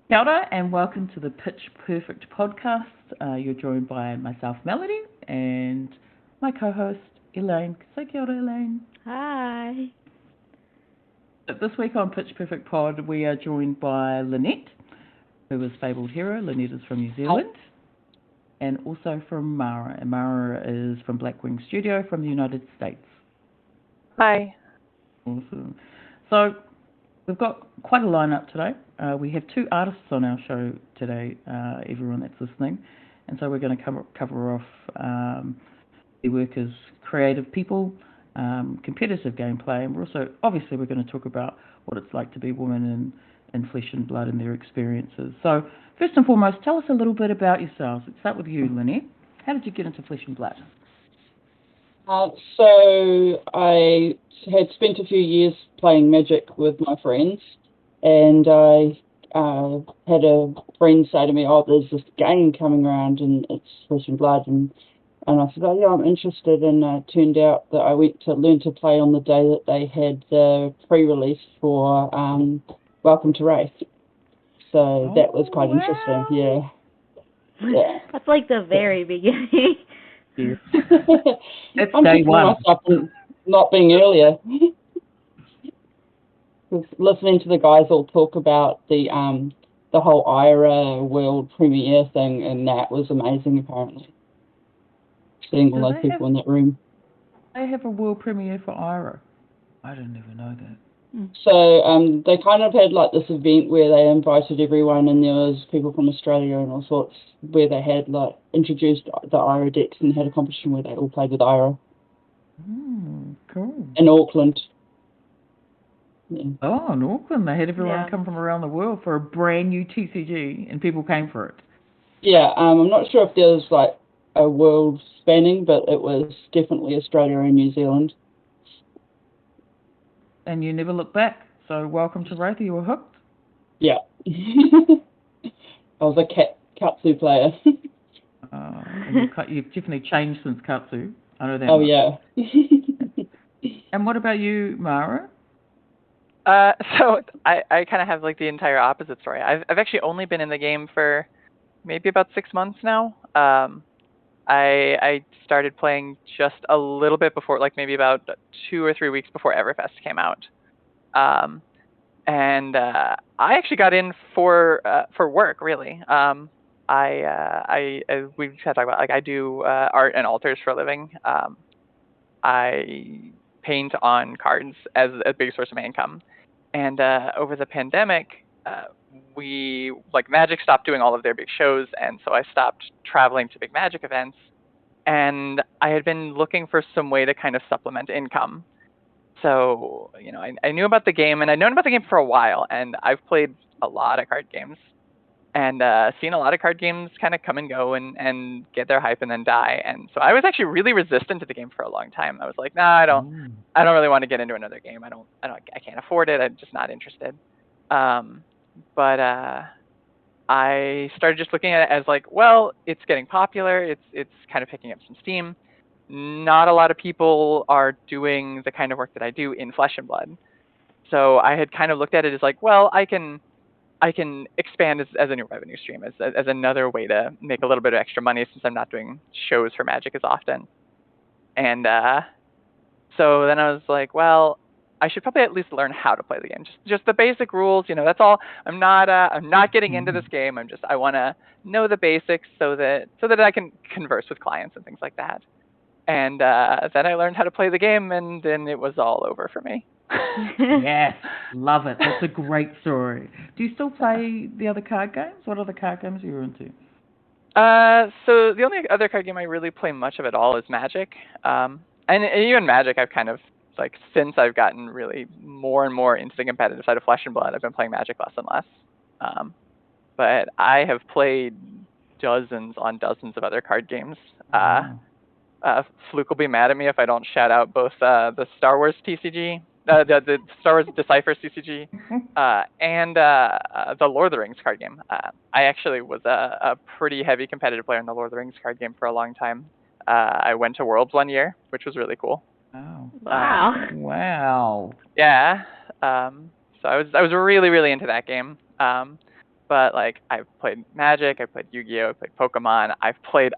Kia ora and welcome to the Pitch Perfect podcast. You're joined by myself, Melody, and my co-host, Elaine. Say kia ora, Elaine. Hi. This week on Pitch Perfect Pod, we are joined by Lynette, who is Fabled Hero. Lynette is from New Zealand, and also from Mara. And Mara is from Blackwing Studio from the United States. Hi. Awesome. So we've got quite a lineup today. We have two artists on our show today, everyone that's listening. And so we're going to cover off their work as creative people, competitive gameplay, and we're going to talk about what it's like to be a woman in flesh and blood and their experiences. So first and foremost, tell us a little bit about yourselves. Let's start with you, Lynette. How did you get into flesh and blood? So I had spent a few years playing Magic with my friends, and I had a friend say to me, "Oh, there's this game coming around, and it's Flesh and Blood," and I said, "Oh yeah, I'm interested." And it turned out that I went to learn to play on the day that they had the pre-release for Welcome to Wraith. So that was quite interesting. Yeah. That's like the very beginning. Yes. It's day one. Myself not being earlier. Listening to the guys all talk about the whole IRA world premiere thing, and that was amazing. Apparently, seeing all those people in that room. They have a world premiere for IRA. I didn't even know that. So they kind of had like this event where they invited everyone, and there was people from Australia and all sorts, where they had like introduced the IRA decks and had a competition where they all played with IRA. Cool. In Auckland. Yeah. Oh, in Auckland, they had everyone come from around the world for a brand new TCG, and people came for it. Yeah, I'm not sure if there was like a world spanning, but it was definitely Australia and New Zealand. And you never look back. So welcome to Wraith. You were hooked? Yeah. I was a Katsu player. You've definitely changed since Katsu. I know that. Oh, much. Yeah. And what about you, Mara? So I kind of have like the entire opposite story. I've actually only been in the game for maybe about 6 months now. I started playing just a little bit before, like maybe about 2 or 3 weeks before Everfest came out. And I actually got in for work, really. We've had to talk about, like, I do art and altars for a living. I paint on cards as a big source of my income. And over the pandemic, Magic stopped doing all of their big shows, and so I stopped traveling to big Magic events. And I had been looking for some way to kind of supplement income. So, I knew about the game, and I'd known about the game for a while, and I've played a lot of card games, and seen a lot of card games kind of come and go and get their hype and then die. And so I was actually really resistant to the game for a long time. I was like, nah, I don't really want to get into another game. I can't afford it. I'm just not interested. But I started just looking at it as like, well, it's getting popular. It's kind of picking up some steam. Not a lot of people are doing the kind of work that I do in Flesh and Blood. So I had kind of looked at it as like, well, I can expand as a new revenue stream, as another way to make a little bit of extra money, since I'm not doing shows for Magic as often. And so then I was like, well, I should probably at least learn how to play the game, just the basic rules. That's all. I'm not getting into this game. I want to know the basics so that I can converse with clients and things like that. And then I learned how to play the game, and then it was all over for me. Yes, love it. That's a great story. Do you still play the other card games? What other card games are you into? So the only other card game I really play much of at all is Magic. And even Magic, I've kind of, like, since I've gotten really more and more into the competitive side of Flesh and Blood, I've been playing Magic less and less. But I have played dozens on dozens of other card games. Fluke will be mad at me if I don't shout out both the Star Wars TCG, the Star Wars Decipher CCG, and the Lord of the Rings card game. I actually was a pretty heavy competitive player in the Lord of the Rings card game for a long time. I went to Worlds one year, which was really cool. Oh. Wow. Wow. Yeah. So I was really, really into that game. but like I've played Magic, I've played Yu-Gi-Oh, I've played Pokemon, I've played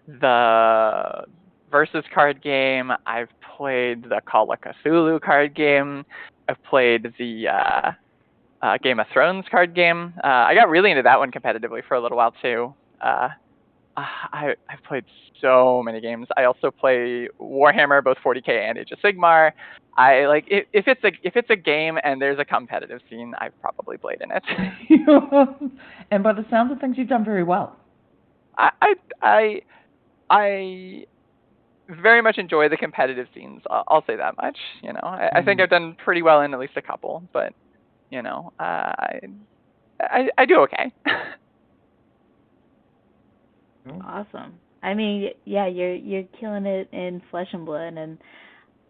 the Versus card game, I've played the Call of Cthulhu card game, I've played the Game of Thrones card game. I got really into that one competitively for a little while too. I've played so many games. I also play Warhammer, both 40K and Age of Sigmar. I like if it's a game and there's a competitive scene, I've probably played in it. And by the sounds of things, you've done very well. I very much enjoy the competitive scenes. I'll say that much. You know, I think I've done pretty well in at least a couple, but you know, I do okay. Awesome. I mean, yeah, you're killing it in Flesh and Blood, and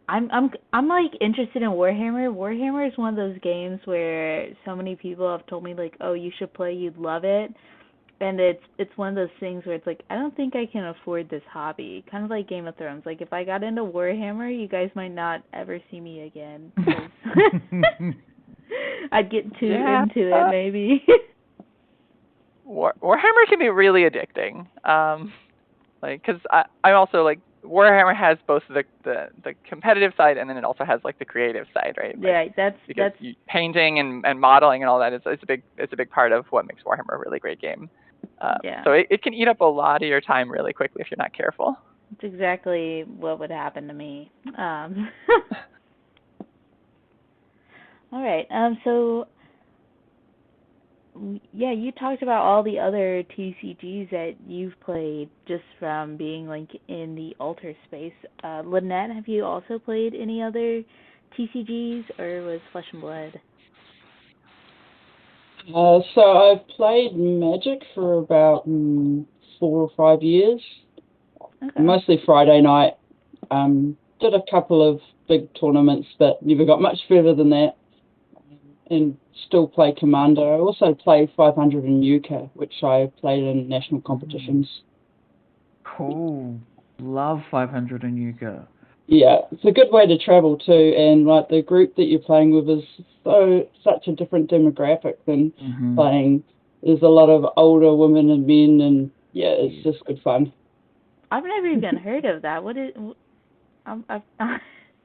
I'm like interested in Warhammer. Warhammer is one of those games where so many people have told me like, oh, you should play, you'd love it. And it's one of those things where it's like, I don't think I can afford this hobby. Kind of like Game of Thrones. Like, if I got into Warhammer, you guys might not ever see me again. I'd get too into it, maybe. Warhammer can be really addicting. Like, because I also, like, Warhammer has both the competitive side, and then it also has, like, the creative side, right? Like, yeah, that's painting and modeling and all that is a big part of what makes Warhammer a really great game. So it can eat up a lot of your time really quickly if you're not careful. It's exactly what would happen to me. All right. So yeah, you talked about all the other TCGs that you've played just from being like in the alter space. Lynette, have you also played any other TCGs, or was Flesh and Blood? So I've played Magic for about 4 or 5 years, Okay. mostly Friday night. Did a couple of big tournaments, but never got much further than that. And still play Commander. I also play 500 in Euchre, which I played in national competitions. Cool. Love 500 in Euchre. Yeah, it's a good way to travel too, and like the group that you're playing with is such a different demographic than playing. There's a lot of older women and men, and yeah, it's just good fun. I've never even heard of that. What is?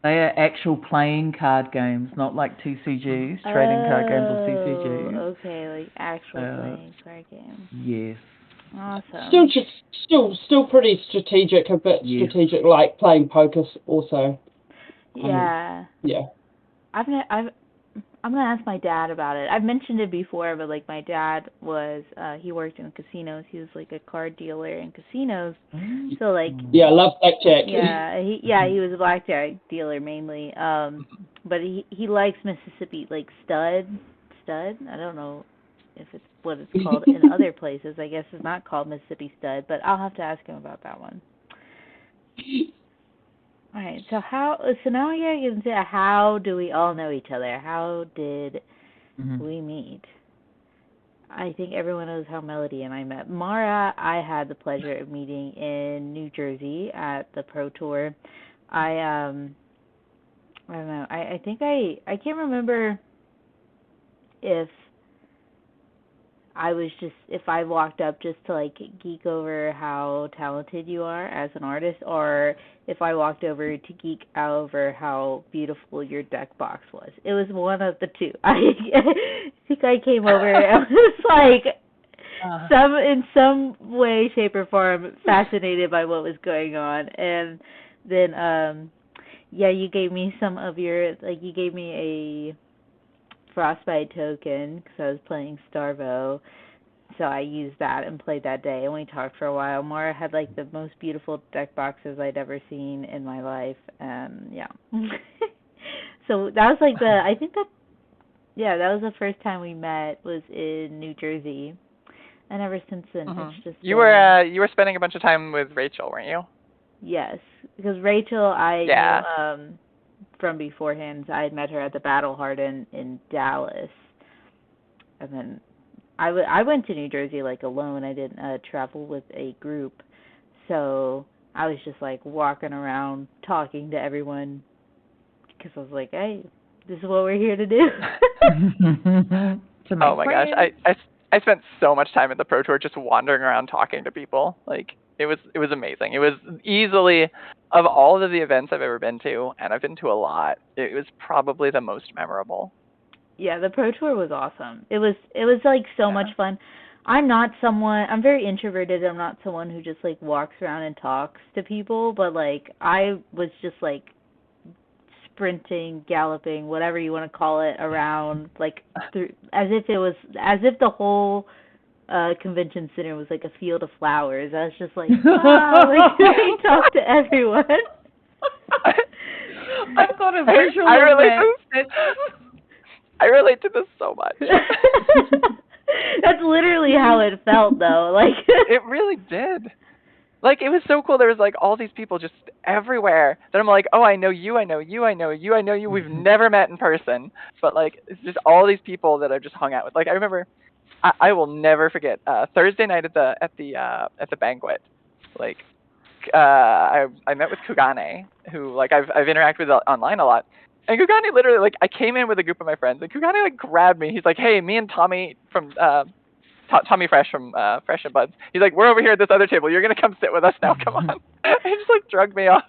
They are actual playing card games, not like TCGs, trading card games or CCGs. Okay, like actual playing card games. Yes. Awesome. Still pretty strategic, a bit strategic, like playing poker also. Yeah. Yeah. I'm gonna ask my dad about it. I've mentioned it before, but like my dad was, he worked in casinos. He was like a card dealer in casinos. So like. Yeah, I love blackjack. He was a blackjack dealer mainly. But he likes Mississippi like stud. I don't know if it's what it's called in other places. I guess it's not called Mississippi stud, but I'll have to ask him about that one. All right, so now we gotta get into how do we all know each other? How did we meet? I think everyone knows how Melody and I met. Mara, I had the pleasure of meeting in New Jersey at the Pro Tour. I don't know. I think I can't remember if I walked up just to like geek over how talented you are as an artist, or if I walked over to geek over how beautiful your deck box was. It was one of the two. I think I came over and was like in some way, shape, or form fascinated by what was going on, and then you gave me some of your you gave me a Frostbite token because I was playing Starvo, so I used that and played that day, and we talked for a while. Mara had like the most beautiful deck boxes I'd ever seen in my life, and so that was like that was the first time we met, was in New Jersey, and ever since then it's just you were spending a bunch of time with Rachel, weren't you? Yes, because Rachel I knew from beforehand. I had met her at the Battle Harden in Dallas, and then I went to New Jersey like alone. I didn't travel with a group, so I was just like walking around talking to everyone because I was like, hey, this is what we're here to do. to make Oh my gosh, friends. I spent so much time at the Pro Tour just wandering around talking to people. Like it was amazing. It was easily, of all of the events I've ever been to, and I've been to a lot, it was probably the most memorable. Yeah, the Pro Tour was awesome. It was like so Yeah. much fun. I'm very introverted. I'm not someone who just like walks around and talks to people, but like I was just like sprinting, galloping, whatever you want to call it, around like through, as if the whole convention center was like a field of flowers. I was just like, like I talk to everyone. I've got a visual I of relate that. I relate to this so much. That's literally how it felt, though. Like it really did. Like it was so cool. There was like all these people just everywhere that I'm like, oh, I know you, I know you, I know you, I know you. We've never met in person, but like it's just all these people that I've just hung out with. Like I remember, I will never forget Thursday night at the banquet. Like I met with Kugane, who like I've interacted with online a lot. And Kugane literally, like, I came in with a group of my friends, and Kugane, like, grabbed me. He's like, hey, me and Tommy from, Tommy Fresh from Fresh and Buds. He's like, we're over here at this other table. You're going to come sit with us now. Come on. He just, like, drugged me off.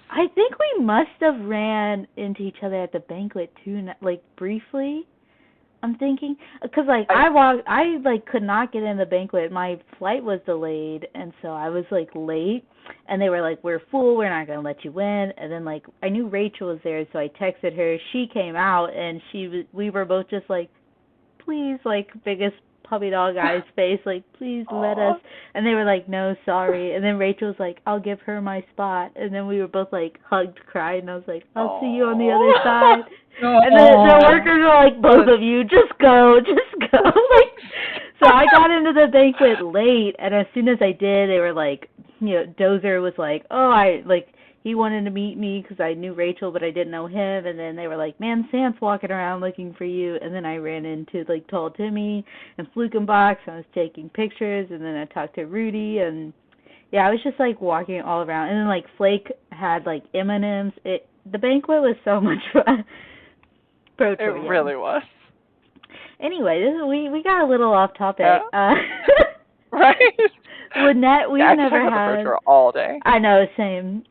I think we must have ran into each other at the banquet, too, like, briefly. I'm thinking, because like I like could not get in the banquet. My flight was delayed, and so I was like late. And they were like, "We're full. We're not gonna let you in." And then like I knew Rachel was there, so I texted her. She came out, and we were both just like, "Please," like biggest puppy dog eyes face, like, "Please let us." And they were like, "No, sorry." And then Rachel was like, "I'll give her my spot." And then we were both like hugged, cried, and I was like, "I'll see you on the other side." And the workers were like, "Both of you, just go, just go." Like, so I got into the banquet late, and as soon as I did, they were like, Dozer was like, "Oh, he wanted to meet me because I knew Rachel, but I didn't know him." And then they were like, "Man, Sam's walking around looking for you." And then I ran into like Tall Timmy and Flukenbox. I was taking pictures, and then I talked to Rudy, and yeah, I was just like walking all around. And then like Flake had like M&Ms. The banquet was so much fun. It really was. Anyway, we got a little off topic. Right. Lynette, we've never had all day. I know, same.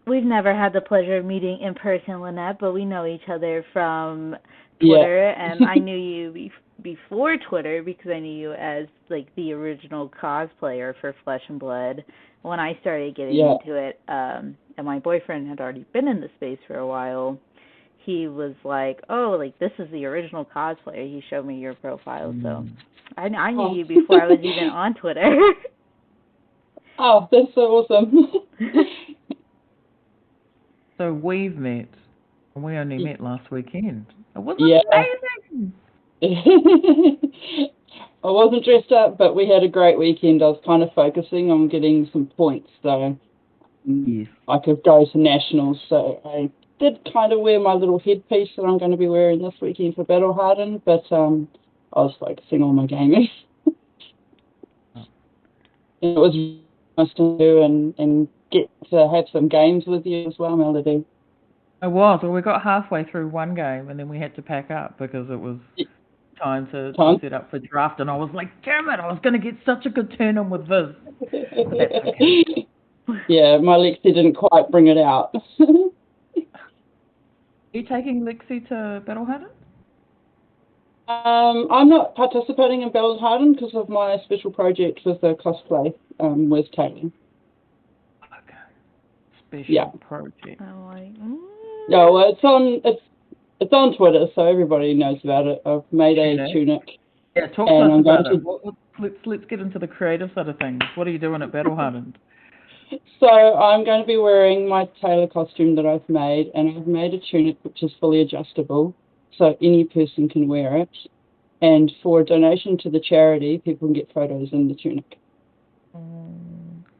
We've never had the pleasure of meeting in person, Lynette, but we know each other from Twitter, and I knew you before Twitter because I knew you as like the original cosplayer for Flesh and Blood. When I started getting into it, and my boyfriend had already been in the space for a while, he was like, "Oh, like this is the original cosplayer." He showed me your profile, so I knew you before I was even on Twitter. Oh, that's so awesome. So we've met, and we only met last weekend. It was amazing. I wasn't dressed up, but we had a great weekend. I was kind of focusing on getting some points, so I could go to nationals. So I did kind of wear my little headpiece that I'm going to be wearing this weekend for Battle Hardened, but I was focusing on my gaming. It was nice to do and get to have some games with you as well, Melody. It was. Well, we got halfway through one game, and then we had to pack up because it was time to set up for draft, and I was like, damn it, I was going to get such a good turn on with Viz. But that's okay. Yeah, my Lexi didn't quite bring it out. Are you taking Lexi to Battle Hardened? I'm not participating in Battle Hardened because of my special project with the Cosplay with Taylor. Okay. Special project. I'm like, No, well, it's on Twitter, so everybody knows about it. I've made a tunic. Yeah, talk to us about it. Let's get into the creative side of things. What are you doing at Battle Hardened? So I'm going to be wearing my Taylor costume that I've made, and I've made a tunic which is fully adjustable, so any person can wear it. And for a donation to the charity, people can get photos in the tunic.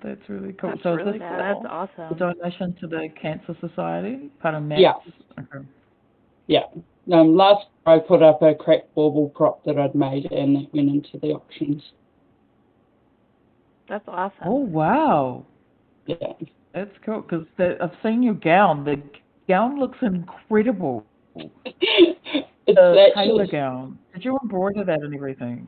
That's really cool. That's so really cool. That's awesome. A donation to the Cancer Society, part of Matt's? Yeah. Okay. Yeah. Last year I put up a cracked bauble prop that I'd made, and that went into the auctions. That's awesome. Oh, wow. Yeah. That's cool, because I've seen your gown. The gown looks incredible. It's the actually, Taylor gown. Did you embroider that and everything?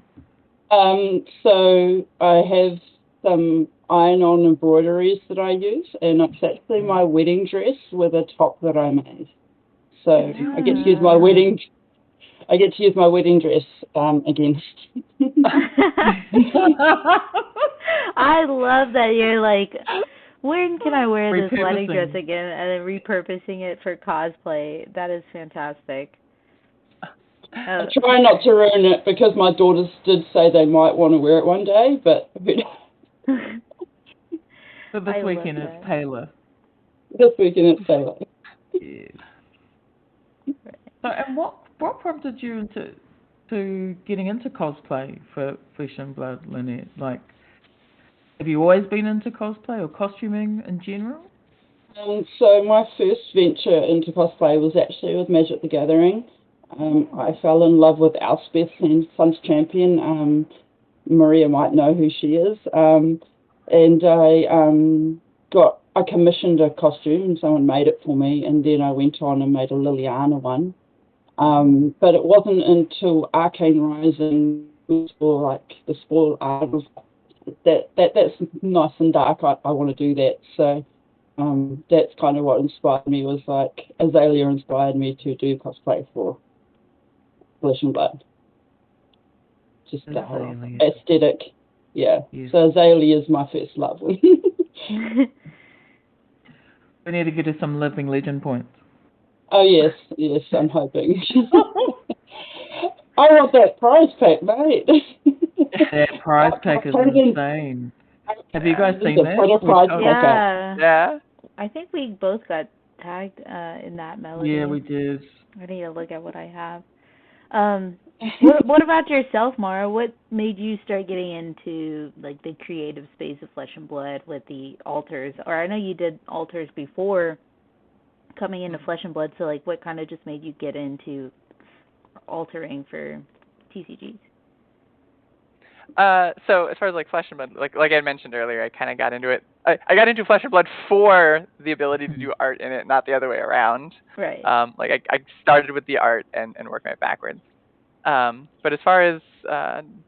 So I have some iron-on embroideries that I use, and it's actually my wedding dress with a top that I made. So I get to use my wedding. I get to use my wedding dress again. I love that you're like, when can I wear this wedding dress Repurposing. again, and then repurposing it for cosplay. That is fantastic. I try not to ruin it because my daughters did say they might want to wear it one day, but But this I love weekend that. it's Taylor. this weekend it's Taylor. Yes. So, and what prompted you to getting into cosplay for Flesh and Blood, Lynette? Like, have you always been into cosplay or costuming in general? So my first venture into cosplay was actually with Magic the Gathering. I fell in love with Elspeth and Sun's Champion. Maria might know who she is. And I commissioned a costume and someone made it for me, and then I went on and made a Liliana one. But it wasn't until Arcane Rising or like the spoiled art was that's nice and dark. I want to do that. So that's kind of what inspired me, was like Azalea inspired me to do cosplay for Flesh and Blood. Just the whole Azalea. aesthetic. Yeah. Yes. So Azalea is my first love. We need to get her some living legend points. Oh yes, I'm hoping. I want that prize pack, mate. That prize pack is insane. Have you guys seen that? Yeah. I think we both got tagged in that melody. Yeah, we did. I need to look at what I have. What about yourself, Mara? What made you start getting into like the creative space of Flesh and Blood with the altars? Or I know you did altars before coming into Flesh and Blood, so like what kind of just made you get into altering for TCGs? So as far as like Flesh and Blood, like I mentioned earlier, I kind of got into it. I got into Flesh and Blood for the ability to do art in it, not the other way around. Right. Like I started with the art and worked my way backwards. But as far as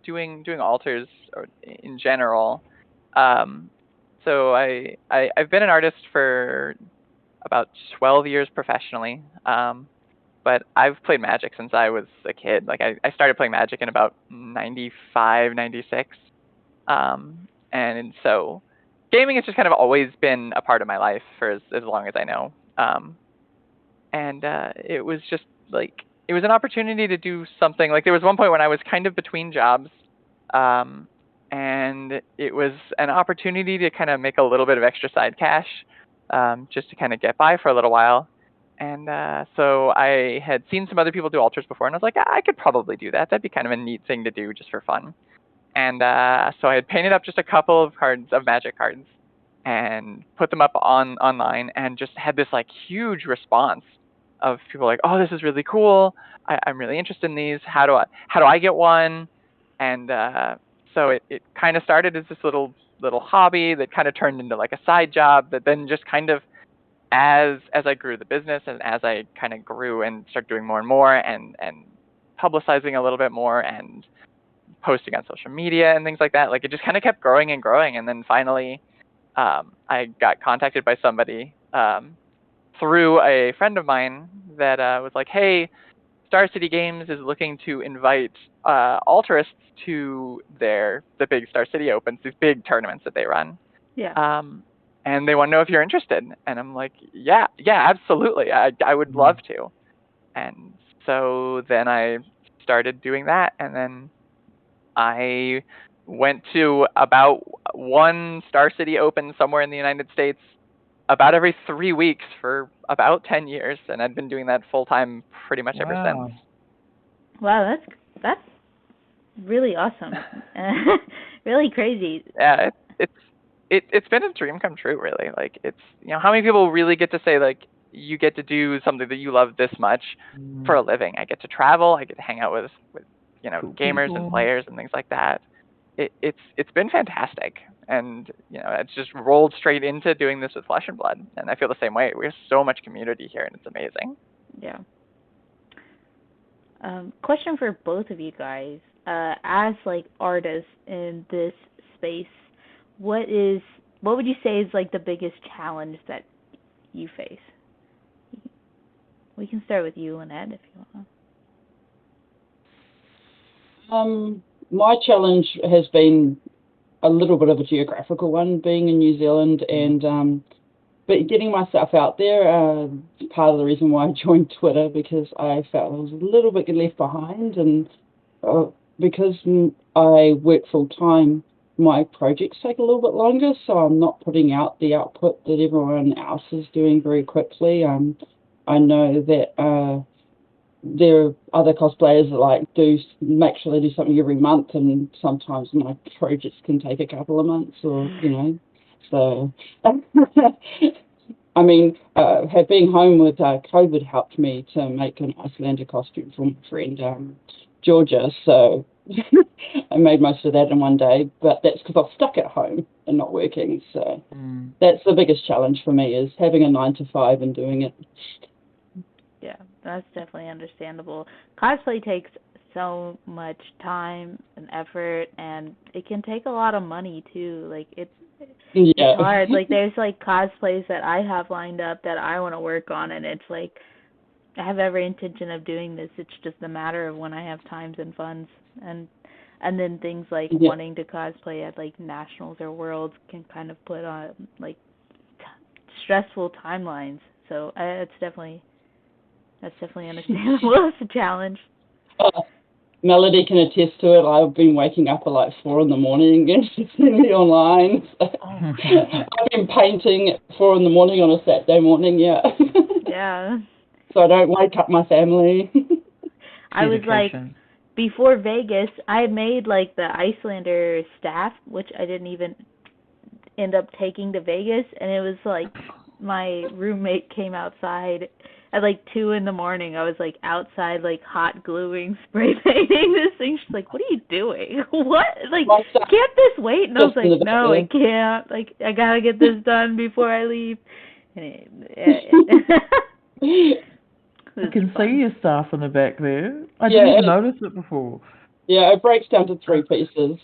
doing altars or in general, so I've been an artist for about 12 years professionally. But I've played Magic since I was a kid. Like I started playing Magic in about 95, 96. And so gaming has just kind of always been a part of my life for as long as I know. And it was just like, it was an opportunity to do something. Like there was one point when I was kind of between jobs. And it was an opportunity to kind of make a little bit of extra side cash, just to kind of get by for a little while. And so I had seen some other people do altars before, and I was like, I could probably do that. That'd be kind of a neat thing to do just for fun. And so I had painted up just a couple of cards, of Magic cards, and put them up online, and just had this like huge response of people like, oh, this is really cool. I'm really interested in these. How do I get one? And so it kind of started as this little hobby that kind of turned into like a side job that then just kind of, as I grew the business and as I kind of grew and started doing more and more and publicizing a little bit more and posting on social media and things like that, like it just kind of kept growing and growing. And then finally, I got contacted by somebody through a friend of mine that was like, hey, Star City Games is looking to invite altarists to the big Star City Opens, these big tournaments that they run. Yeah. And they want to know if you're interested. And I'm like, yeah, absolutely. I would love to. And so then I started doing that. And then I went to about one Star City Open somewhere in the United States about every 3 weeks for about 10 years. And I've been doing that full time pretty much ever since. Wow, that's really awesome. Really crazy. Yeah, it's been a dream come true, really. Like it's, how many people really get to say like you get to do something that you love this much for a living? I get to travel, I get to hang out with cool gamers people and players and things like that. It's been fantastic, and it's just rolled straight into doing this with Flesh and Blood, and I feel the same way. We have so much community here, and it's amazing. Yeah. Question for both of you guys. As like artists in this space, what would you say is like the biggest challenge that you face? We can start with you, Lynette, if you want. My challenge has been a little bit of a geographical one, being in New Zealand, and but getting myself out there. Part of the reason why I joined Twitter, because I felt I was a little bit left behind, and because I work full time, my projects take a little bit longer, so I'm not putting out the output that everyone else is doing very quickly. I know that there are other cosplayers that make sure they do something every month, and sometimes my projects can take a couple of months, or so. I mean, being home with COVID helped me to make an Icelander costume for my friend Georgia, so I made most of that in one day, but that's because I was stuck at home and not working, so that's the biggest challenge for me, is having a 9 to 5 and doing it. Yeah, that's definitely understandable. Cosplay takes so much time and effort, and it can take a lot of money too. Like it's hard. Like there's like cosplays that I have lined up that I want to work on, and it's like I have every intention of doing this. It's just a matter of when I have times and funds, and then things like wanting to cosplay at like nationals or worlds can kind of put on like stressful timelines. So that's definitely understandable. It's a challenge. Melody can attest to it. I've been waking up at like 4 a.m. and she's seen me online. So I've been painting at 4 a.m. on a Saturday morning, Yeah. So I don't wake up my family. I was like, before Vegas, I made like the Icelander staff, which I didn't even end up taking to Vegas, and it was like my roommate came outside at like 2 a.m. I was like outside, like hot gluing, spray painting this thing. She's like, "What are you doing? What? Like, can't this wait?" And I was like, "No, it can't. Like, I gotta get this done before I leave." I can see your staff in the back there. I didn't even notice it before. Yeah, it breaks down to 3 pieces.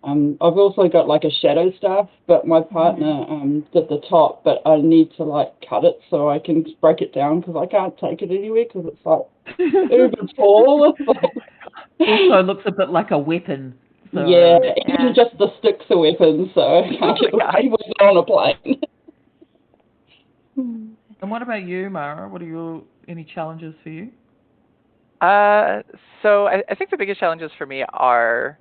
I've also got like a shadow staff, but my partner did the top, but I need to like cut it so I can break it down, because I can't take it anywhere because it's like uber tall. Also looks a bit like a weapon. So. Even just the stick's a weapon, so I can't get away with it on a plane. And what about you, Mara? What are any challenges for you? So I think the biggest challenges for me are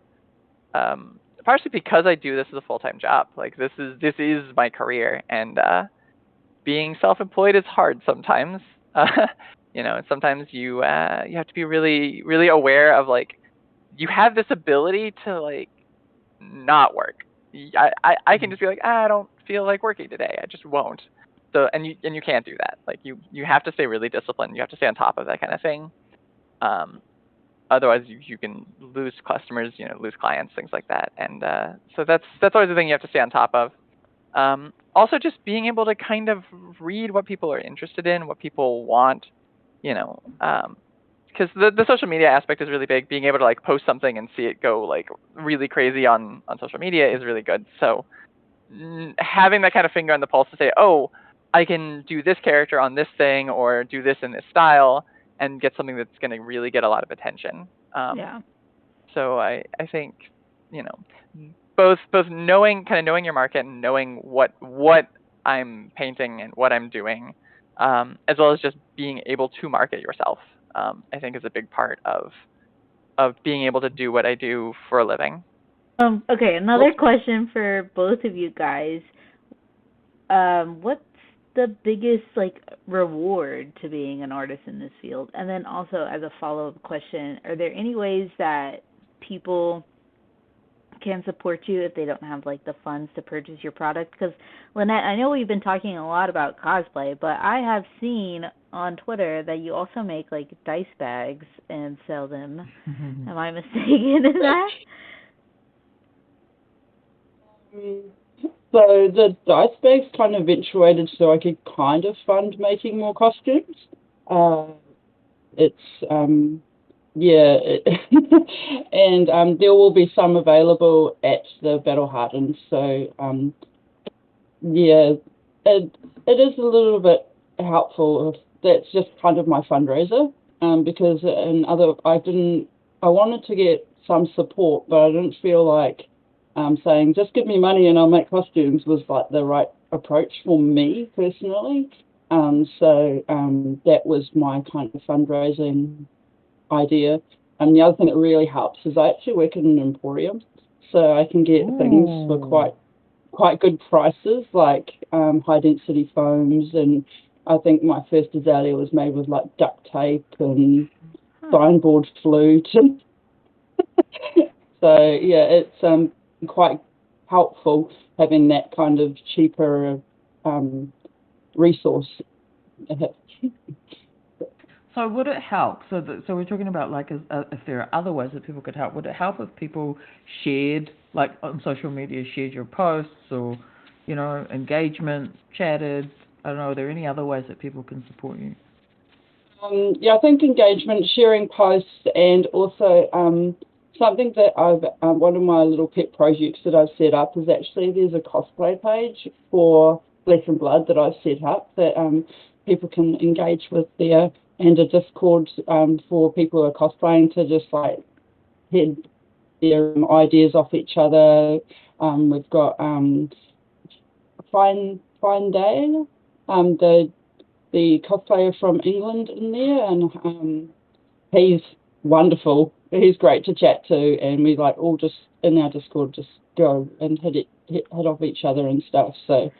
partially because I do this as a full-time job. Like this is my career, and being self-employed is hard sometimes. Sometimes you have to be really, really aware of like you have this ability to like not work. I can just be like, I don't feel like working today. I just won't. So and you can't do that. Like you have to stay really disciplined. You have to stay on top of that kind of thing. Otherwise, you can lose customers, lose clients, things like that. And so that's always the thing you have to stay on top of. Also, just being able to kind of read what people are interested in, what people want, because the social media aspect is really big. Being able to like post something and see it go like really crazy on social media is really good. So having that kind of finger on the pulse to say, oh, I can do this character on this thing or do this in this style, and get something that's going to really get a lot of attention. So I think, both knowing your market and knowing what I'm painting and what I'm doing, as well as just being able to market yourself, I think is a big part of being able to do what I do for a living. Okay, another question for both of you guys. What's the biggest like reward to being an artist in this field? And then also as a follow-up question, are there any ways that people can support you if they don't have like the funds to purchase your product? Because Lynette, I know we've been talking a lot about cosplay, but I have seen on Twitter that you also make like dice bags and sell them. Am I mistaken in that? So the dice bags kind of eventuated so I could kind of fund making more costumes. It's yeah, and there will be some available at the Battle Hardened. So yeah, it is a little bit helpful. That's just kind of my fundraiser, because I wanted to get some support, but I didn't feel like saying just give me money and I'll make costumes was like the right approach for me personally. So that was my kind of fundraising idea. And the other thing that really helps is I actually work in an emporium, so I can get things for quite good prices, like high density foams, and I think my first Azalea was made with like duct tape and signboard flute. So yeah, it's quite helpful having that kind of cheaper resource. So would it help? So we're talking about like if there are other ways that people could help. Would it help if people shared, like on social media, shared your posts or, engagement, chatted? I don't know. Are there any other ways that people can support you? Yeah, I think engagement, sharing posts, and also something that one of my little pet projects that I've set up is actually there's a cosplay page for Flesh and Blood that I've set up that people can engage with there, and a Discord for people who are cosplaying to just like head their ideas off each other. We've got Fine Day, the cosplayer from England in there, and he's wonderful. He's great to chat to, and we like all just in our Discord just go and hit off each other and stuff. So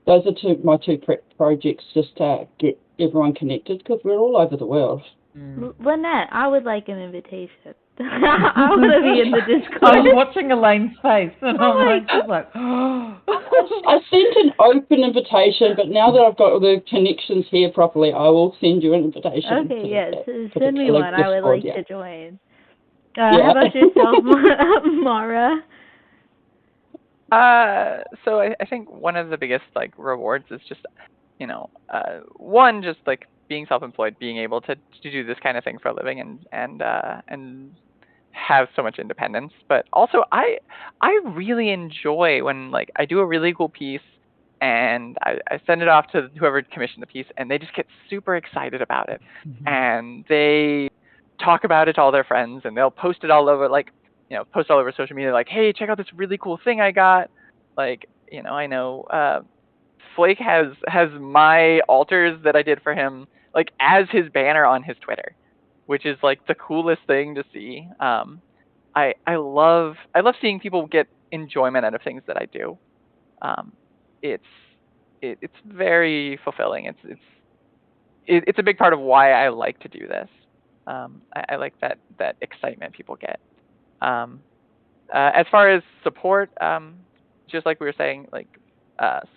those are my two projects, just to get everyone connected because we're all over the world. Lynette, I would like an invitation. I want to be in the Discord. I was watching Elaine's face, and she's like, I sent an open invitation, but now that I've got the connections here properly, I will send you an invitation. Okay, yes, send me one. I would like to join. Yeah. How about yourself, Mara? So I think one of the biggest like rewards is just, one, just like being self-employed, being able to do this kind of thing for a living and have so much independence. But also I really enjoy when like I do a really cool piece and I send it off to whoever commissioned the piece, and they just get super excited about it. And they talk about it to all their friends, and they'll post it all over, like, post all over social media, like, hey, check out this really cool thing I got. Like, I know Flake has my altars that I did for him, like, as his banner on his Twitter, which is like the coolest thing to see. I love seeing people get enjoyment out of things that I do. It's very fulfilling. It's a big part of why I like to do this. I like that excitement people get. As far as support, just like we were saying, like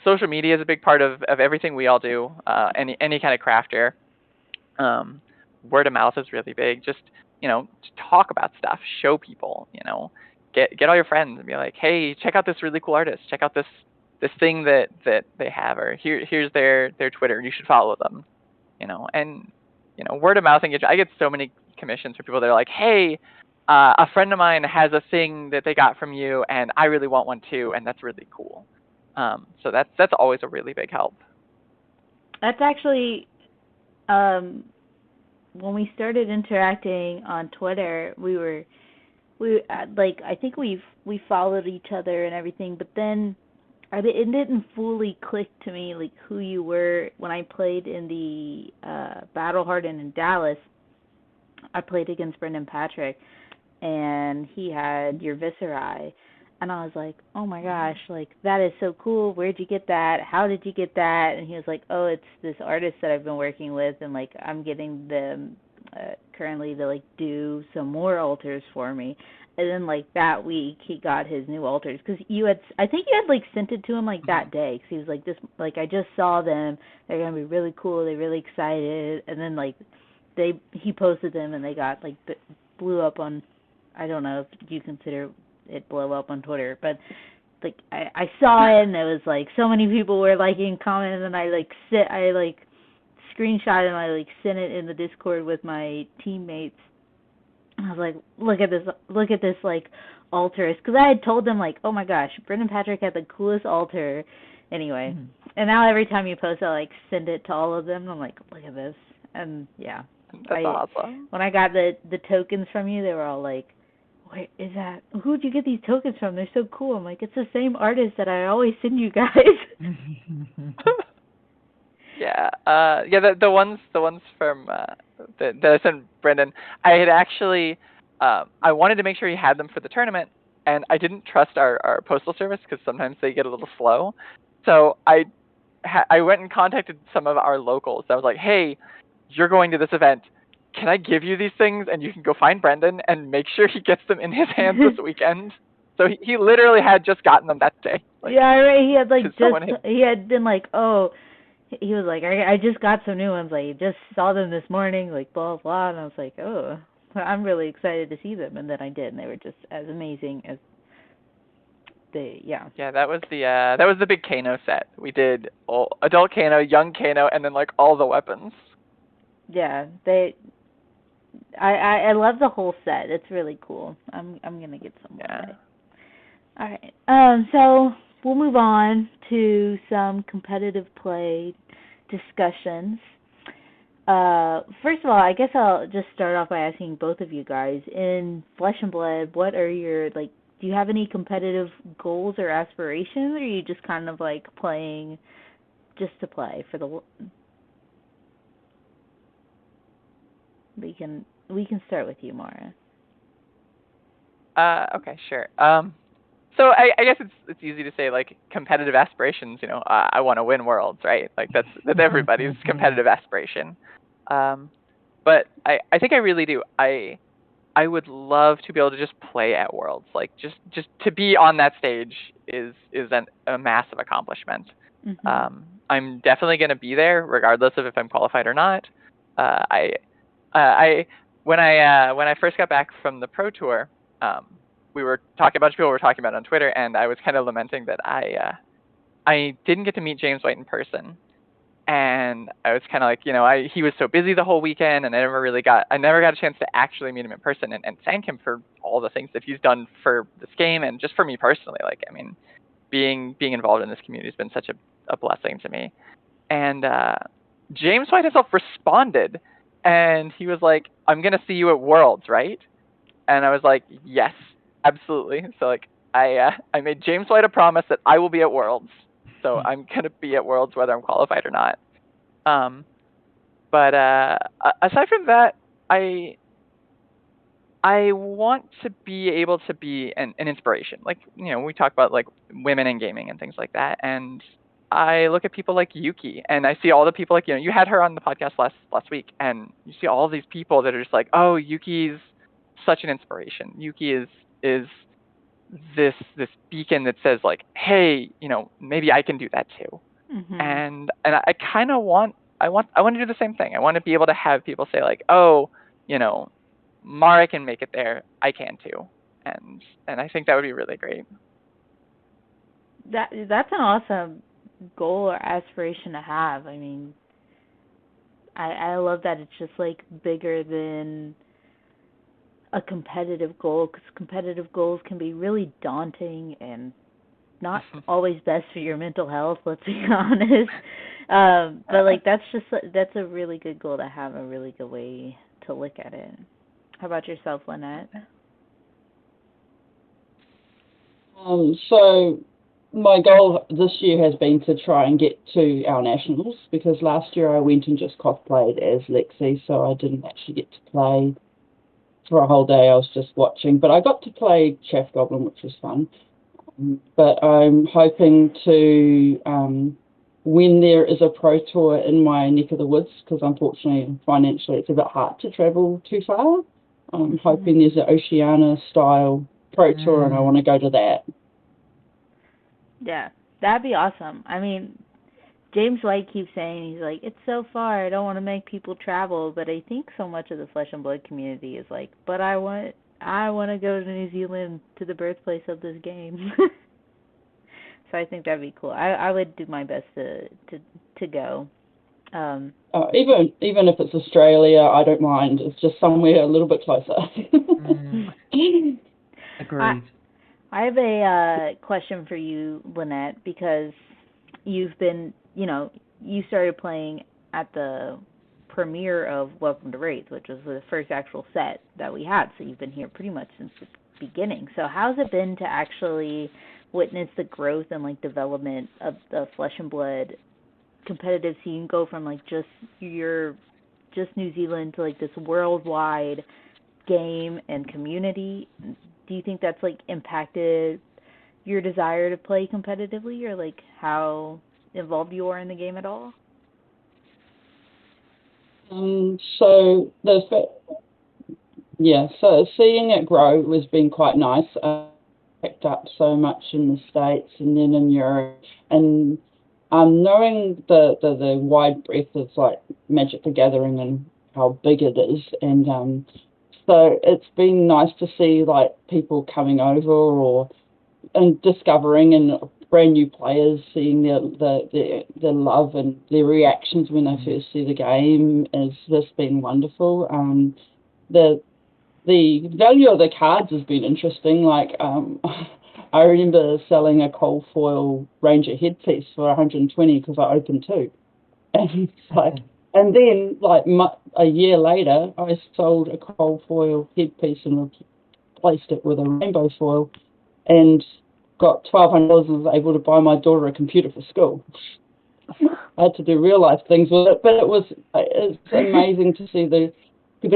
social media is a big part of everything we all do. Any kind of crafter. Word of mouth is really big. Just to talk about stuff, show people. Get all your friends and be like, hey, check out this really cool artist. Check out this thing that they have, or here's their Twitter. You should follow them. And word of mouth engagement. I get so many commissions for people that are like, hey, a friend of mine has a thing that they got from you, and I really want one too, and that's really cool. So that's always a really big help. That's actually, when we started interacting on Twitter, we I think we followed each other and everything, but then it didn't fully click to me like who you were when I played in the Battle Hardened in Dallas. I played against Brendan Patrick, and he had your Visceri, and I was like, oh my gosh, like that is so cool. Where'd you get that? How did you get that? And he was like, oh, it's this artist that I've been working with, and like I'm getting them currently to like do some more altars for me. And then like that week he got his new altars because I think you had like sent it to him like that day because he was like, this, like I just saw them, they're gonna be really cool, they're really excited. And then like he posted them and they got like blew up on, I don't know if you consider it blow up on Twitter, but like I saw it and it was like so many people were liking, commenting, and I screenshot and I like sent it in the Discord with my teammates I was like, look at this like altarist, because I had told them like, oh my gosh, Brendan Patrick had the coolest altar. Anyway, and now every time you post, I like send it to all of them. And I'm like, look at this, and yeah, That's awesome. When I got the tokens from you, they were all like, wait, is that, who'd you get these tokens from? They're so cool. I'm like, it's the same artist that I always send you guys. Yeah, the ones from that I sent Brendan, I had actually I wanted to make sure he had them for the tournament, and I didn't trust our postal service because sometimes they get a little slow. So I went and contacted some of our locals. I was like, hey, you're going to this event. Can I give you these things and you can go find Brendan and make sure he gets them in his hands this weekend? So he literally had just gotten them that day. Like, yeah, right. He had like he had been like, oh. He was like, I just got some new ones. Like, just saw them this morning. Like, blah blah. And I was like, oh, I'm really excited to see them. And then I did, and they were just as amazing as they. Yeah. Yeah, that was the big Kano set. We did adult Kano, young Kano, and then like all the weapons. Yeah, I love the whole set. It's really cool. I'm gonna get some one day. All right. So we'll move on to some competitive play discussions. First of all, I guess I'll just start off by asking both of you guys, in Flesh and Blood, what are your, like, do you have any competitive goals or aspirations, or are you just kind of like playing just to play for the... We can start with you, Mara. Okay, sure. So I guess it's easy to say, like, competitive aspirations. You know, I want to win worlds, right? Like that's everybody's competitive aspiration. But I think I really do. I would love to be able to just play at worlds. Like just to be on that stage is a massive accomplishment. Mm-hmm. I'm definitely going to be there regardless of if I'm qualified or not. When I first got back from the pro tour, we were talking, a bunch of people were talking about it on Twitter, and I was kind of lamenting that I didn't get to meet James White in person. And I was kind of like, you know, he was so busy the whole weekend, and I never got a chance to actually meet him in person and thank him for all the things that he's done for this game and just for me personally. Like, I mean, being involved in this community has been such a blessing to me. And James White himself responded, and he was like, I'm going to see you at Worlds, right? And I was like, yes, absolutely. So like I made James White a promise that I will be at Worlds. So I'm gonna be at Worlds whether I'm qualified or not. But aside from that, I want to be able to be an inspiration. Like, you know, we talk about like women in gaming and things like that, and I look at people like Yuki, and I see all the people, like, you know, you had her on the podcast last week, and you see all these people that are just like, oh, Yuki's such an inspiration. Yuki is this beacon that says like, hey, you know, maybe I can do that too. Mm-hmm. And I kind of want to do the same thing. I want to be able to have people say like, oh, you know, Mara can make it there, I can too. And I think that would be really great. That's an awesome goal or aspiration to have. I mean, I love that it's just like bigger than a competitive goal, because competitive goals can be really daunting and not always best for your mental health, let's be honest. But like that's a really good goal to have, a really good way to look at it. How about yourself, Lynette? So my goal this year has been to try and get to our nationals, because last year I went and just cosplayed as Lexi, so I didn't actually get to play for a whole day. I was just watching, but I got to play Chaff Goblin, which was fun. But I'm hoping to, when there is a pro tour in my neck of the woods, because unfortunately financially it's a bit hard to travel too far, I'm hoping there's an Oceania-style pro tour, and I want to go to that. Yeah, that'd be awesome. I mean, James White keeps saying, he's like, it's so far, I don't want to make people travel, but I think so much of the Flesh and Blood community is like, but I want to go to New Zealand, to the birthplace of this game. So I think that'd be cool. I would do my best to go. Even if it's Australia, I don't mind. It's just somewhere a little bit closer. Agreed. I have a question for you, Lynette, because you've been, you started playing at the premiere of Welcome to Wraith, which was the first actual set that we had. So you've been here pretty much since the beginning. So how's it been to actually witness the growth and like development of the Flesh and Blood competitive scene, go from like just New Zealand to like this worldwide game and community? Do you think that's like impacted your desire to play competitively, or like how involved you are in the game at all? So seeing it grow has been quite nice. Picked up so much in the States and then in Europe, and knowing the wide breadth of like Magic the Gathering and how big it is, and so it's been nice to see like people coming over and discovering, and brand new players seeing their love and their reactions when they first see the game. Has just been wonderful. The value of the cards has been interesting. Like I remember selling a cold foil Ranger headpiece for 120 because I opened two, and and then like a year later, I sold a cold foil headpiece and replaced it with a rainbow foil, and got $1,200 and was able to buy my daughter a computer for school. I had to do real life things with it, but it's amazing to see the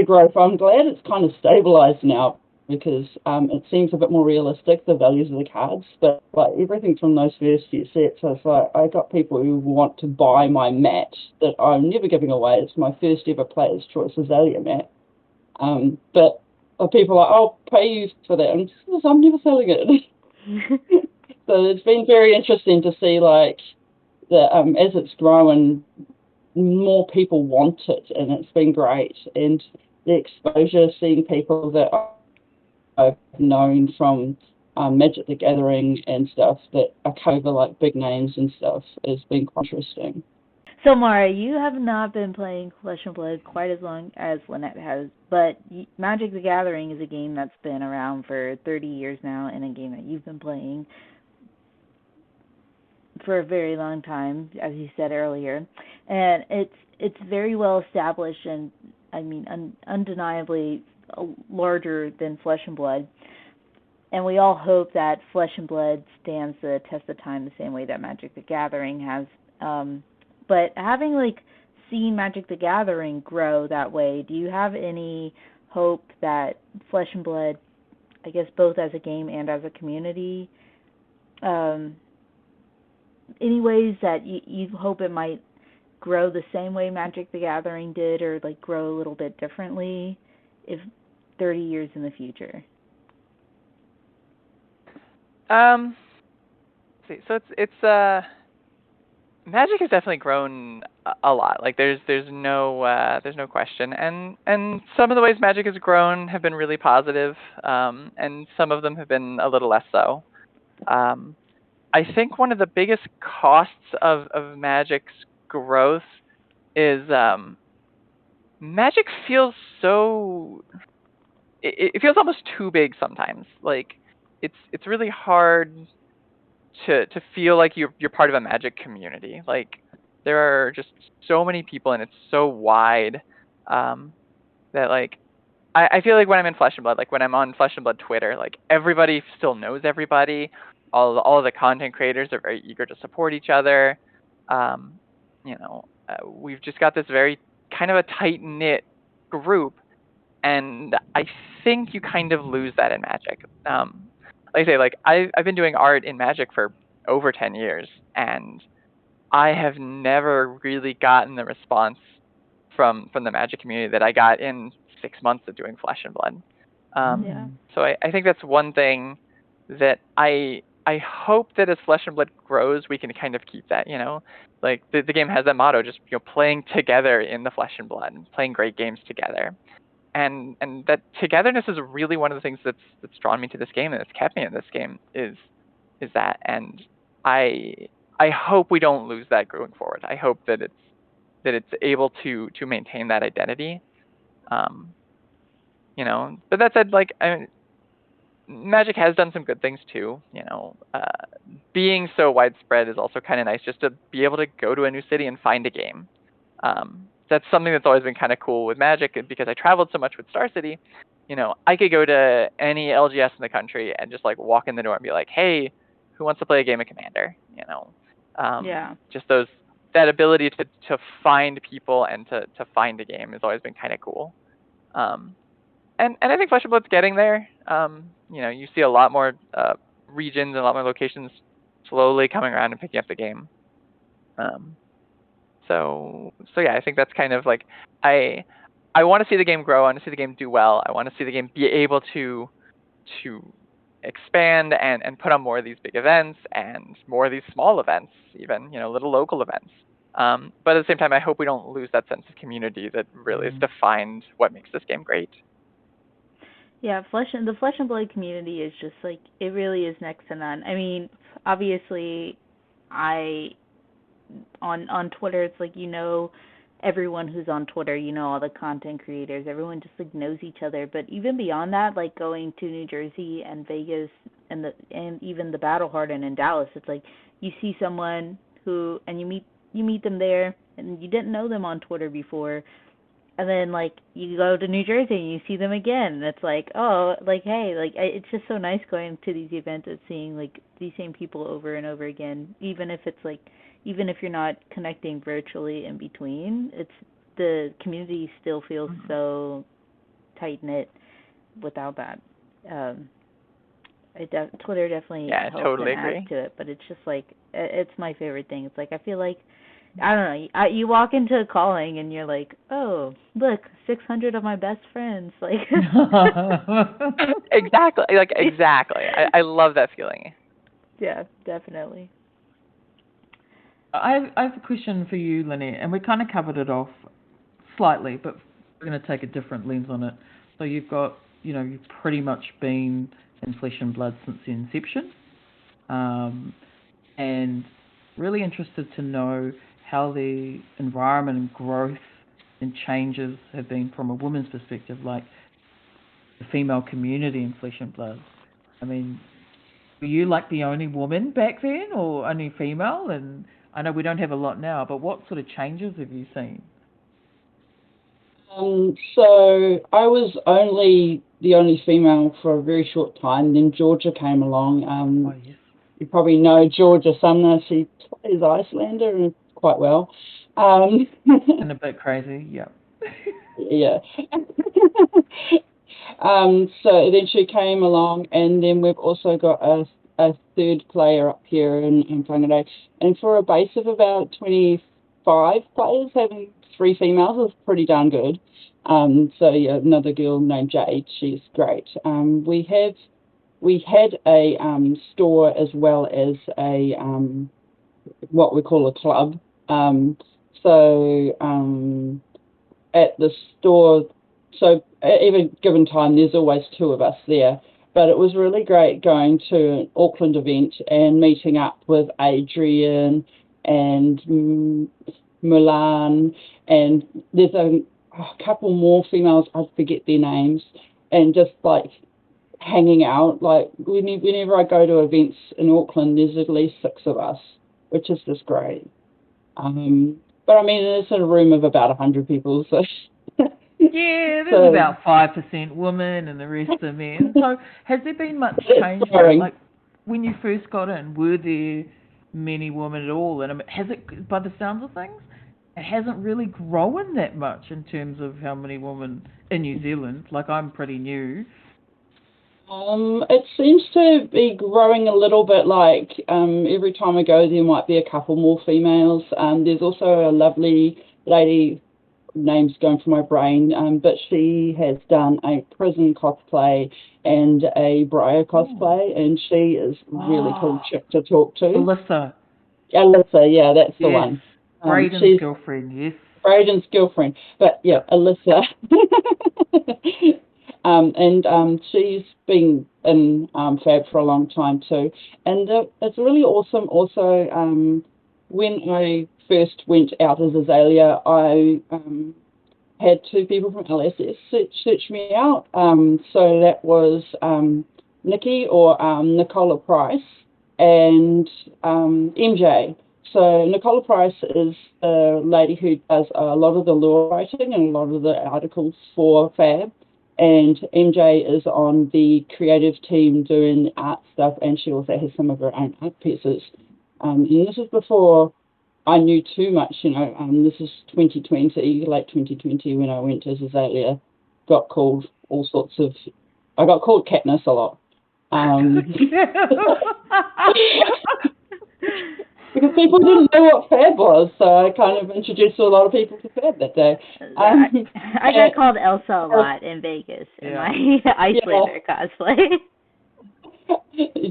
growth. I'm glad it's kind of stabilized now because it seems a bit more realistic, the values of the cards. But like everything from those first few sets, it's like I got people who want to buy my mat that I'm never giving away. It's my first ever Player's Choice Azalea mat. But people are like, I'll pay you for that. And I'm never selling it. So it's been very interesting to see like as it's grown, more people want it, and it's been great. And the exposure, seeing people that I've known from Magic the Gathering and stuff that are cover like big names and stuff, has been quite interesting. So, Mara, you have not been playing Flesh and Blood quite as long as Lynette has, but Magic the Gathering is a game that's been around for 30 years now, and a game that you've been playing for a very long time, as you said earlier. And it's very well established, and I mean undeniably larger than Flesh and Blood. And we all hope that Flesh and Blood stands the test of time the same way that Magic the Gathering has. But having like seen Magic the Gathering grow that way, do you have any hope that Flesh and Blood, I guess both as a game and as a community, any ways that you hope it might grow the same way Magic the Gathering did, or like grow a little bit differently if 30 years in the future? So it's Magic has definitely grown a lot. Like there's no question, and some of the ways Magic has grown have been really positive, and some of them have been a little less so. I think one of the biggest costs of Magic's growth is Magic feels so. It feels almost too big sometimes. Like it's really hard to feel like you're part of a Magic community. Like there are just so many people and it's so wide that like I feel like when I'm in Flesh and Blood, like when I'm on Flesh and Blood Twitter, like everybody still knows everybody. All of the content creators are very eager to support each other. We've just got this very kind of a tight knit group, and I think you kind of lose that in Magic. Like I say, like I've been doing art in Magic for over 10 years, and I have never really gotten the response from the Magic community that I got in 6 months of doing Flesh and Blood. So I think that's one thing that I hope that as Flesh and Blood grows, we can kind of keep that, like the game has that motto, just playing together in the Flesh and Blood, and playing great games together. And that togetherness is really one of the things that's drawn me to this game and that's kept me in this game is that. And I hope we don't lose that going forward. I hope that that it's able to maintain that identity. You know, but that said, like, Magic has done some good things too. You know, being so widespread is also kind of nice, just to be able to go to a new city and find a game. That's something that's always been kind of cool with Magic, because I traveled so much with Star City. You know, I could go to any LGS in the country and just like walk in the door and be like, "Hey, who wants to play a game of Commander?" You know, Yeah. just that ability to find people and to find a game has always been kind of cool. And I think Flesh and Blood's getting there. You know, you see a lot more regions and a lot more locations slowly coming around and picking up the game. So yeah, I think that's kind of like, I want to see the game grow. I want to see the game do well. I want to see the game be able to expand and put on more of these big events and more of these small events, even, you know, little local events. But at the same time, I hope we don't lose that sense of community that really has defined what makes this game great. Yeah, the Flesh and Blood community is just like, it really is next to none. I mean, obviously, on Twitter, it's like, you know, everyone who's on Twitter, you know, all the content creators, everyone just like knows each other. But even beyond that, like going to New Jersey and Vegas and even the Battle Hardened in Dallas, it's like you see someone who, and you meet them there, and you didn't know them on Twitter before. And then, like, you go to New Jersey and you see them again. And it's like, oh, like, hey, like, it's just so nice going to these events and seeing, like, these same people over and over again. Even if you're not connecting virtually in between, the community still feels so tight-knit without that. Twitter definitely helps totally and agree. adds to it. But it's just, like, it's my favorite thing. It's like, I feel like, I don't know. You walk into a calling and you're like, oh, look, 600 of my best friends. Like, exactly. Like, exactly. I love that feeling. Yeah, definitely. I have a question for you, Lynette, and we kind of covered it off slightly, but we're going to take a different lens on it. So you've pretty much been in Flesh and Blood since the inception, and really interested to know how the environment and growth and changes have been from a woman's perspective, like the female community in Flesh and Blood. I mean, were you like the only woman back then, or only female? And I know we don't have a lot now, but what sort of changes have you seen? So I was the only female for a very short time. Then Georgia came along. Oh, yes. You probably know Georgia Sumner. She plays Icelander quite well. And a bit crazy, yeah. Yeah. So then she came along, and then we've also got a third player up here in Whangarei. And for a base of about 25 players, having 3 females is pretty darn good. So yeah, another girl named Jade, she's great. We had a store as well as a what we call a club. At the store, so at every given time, there's always 2 of us there. But it was really great going to an Auckland event and meeting up with Adrian and Milan, and there's a couple more females, I forget their names, and just like hanging out. Like whenever I go to events in Auckland, there's at least 6 of us, which is just great. But I mean, it's in a room of about 100 people, so. Yeah, there's about 5% women and the rest are men. So has there been much change? Like when you first got in, were there many women at all? And has it, by the sounds of things, it hasn't really grown that much in terms of how many women in New Zealand. Like, I'm pretty new. It seems to be growing a little bit. Like every time I go, there might be a couple more females. There's also a lovely lady, name's going from my brain, but she has done a prison cosplay and a Briar cosplay, and she is really cool chick to talk to. Alyssa, yeah, that's the one. Braden's girlfriend, yes. Braden's girlfriend, but yeah, Alyssa. And she's been in Fab for a long time too. And it's really awesome also when I first went out as Azalea, I had two people from LSS search me out. So that was Nikki or Nicola Price and MJ. So Nicola Price is the lady who does a lot of the lore writing and a lot of the articles for Fab. And MJ is on the creative team doing art stuff, and she also has some of her own art pieces. And this is before I knew too much, this is 2020, late 2020, when I went as Azalea, got called all sorts of, I got called Katniss a lot. Because people didn't know what Fab was, so I kind of introduced a lot of people to Fab that day. I got called Elsa a lot in Vegas in my Isolander cosplay.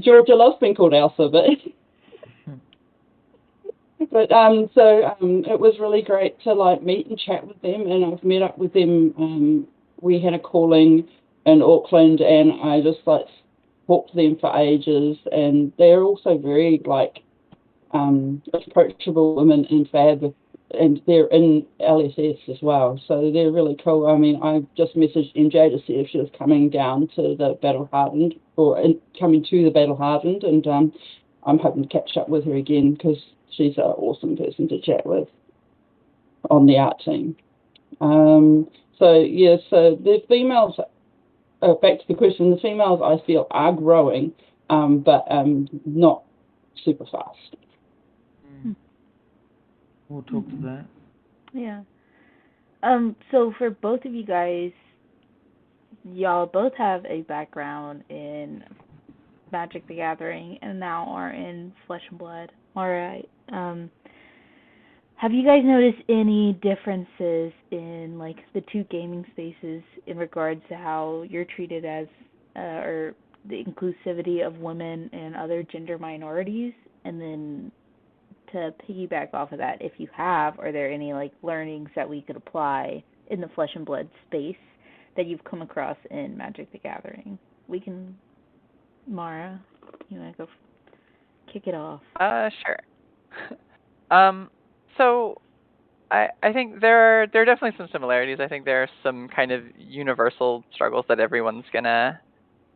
Georgia loves being called Elsa, but it was really great to meet and chat with them, and I've met up with them. We had a calling in Auckland, and I just talked to them for ages, and they're also very approachable women in Fab, and they're in LSS as well, so they're really cool. I mean, I just messaged MJ to see if she was coming down to the Battle Hardened, or coming to the Battle Hardened, and I'm hoping to catch up with her again because she's an awesome person to chat with on the art team. So the females, back to the question, the females I feel are growing, but not super fast. We'll talk to that. Yeah. So for both of you guys, y'all both have a background in Magic the Gathering and now are in Flesh and Blood. All right. Have you guys noticed any differences in the two gaming spaces in regards to how you're treated as, or the inclusivity of women and other gender minorities? And then to piggyback off of that, if you have, are there any learnings that we could apply in the Flesh and Blood space that you've come across in Magic the Gathering? Mara, you want to go kick it off? Sure. So I think there are definitely some similarities. I think there are some kind of universal struggles that everyone's gonna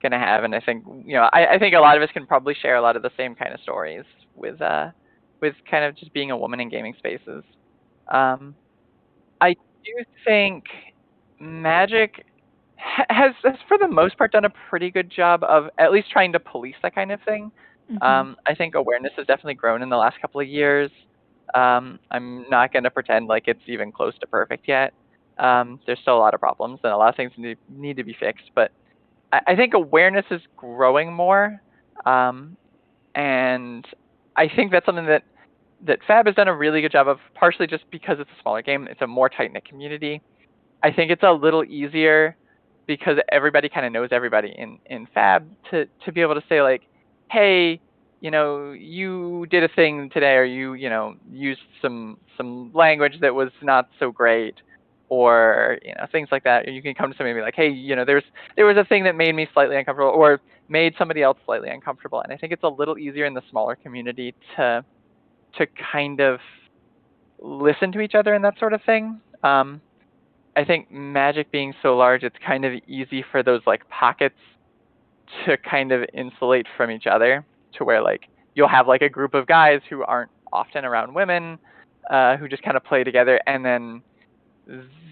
have, and I think I think a lot of us can probably share a lot of the same kind of stories with kind of just being a woman in gaming spaces. I do think Magic has for the most part done a pretty good job of at least trying to police that kind of thing. I think awareness has definitely grown in the last couple of years. I'm not going to pretend like it's even close to perfect yet. There's still a lot of problems and a lot of things need to be fixed, but I think awareness is growing more. And I think that's something that Fab has done a really good job of, partially just because it's a smaller game. It's a more tight-knit community. I think it's a little easier because everybody kind of knows everybody in Fab to be able to say hey, you did a thing today, or you used some language that was not so great, or things like that. You can come to somebody and be like, hey, there was a thing that made me slightly uncomfortable, or made somebody else slightly uncomfortable. And I think it's a little easier in the smaller community to kind of listen to each other and that sort of thing. I think Magic being so large, it's kind of easy for those pockets to kind of insulate from each other, to where you'll have a group of guys who aren't often around women, who just kind of play together, and then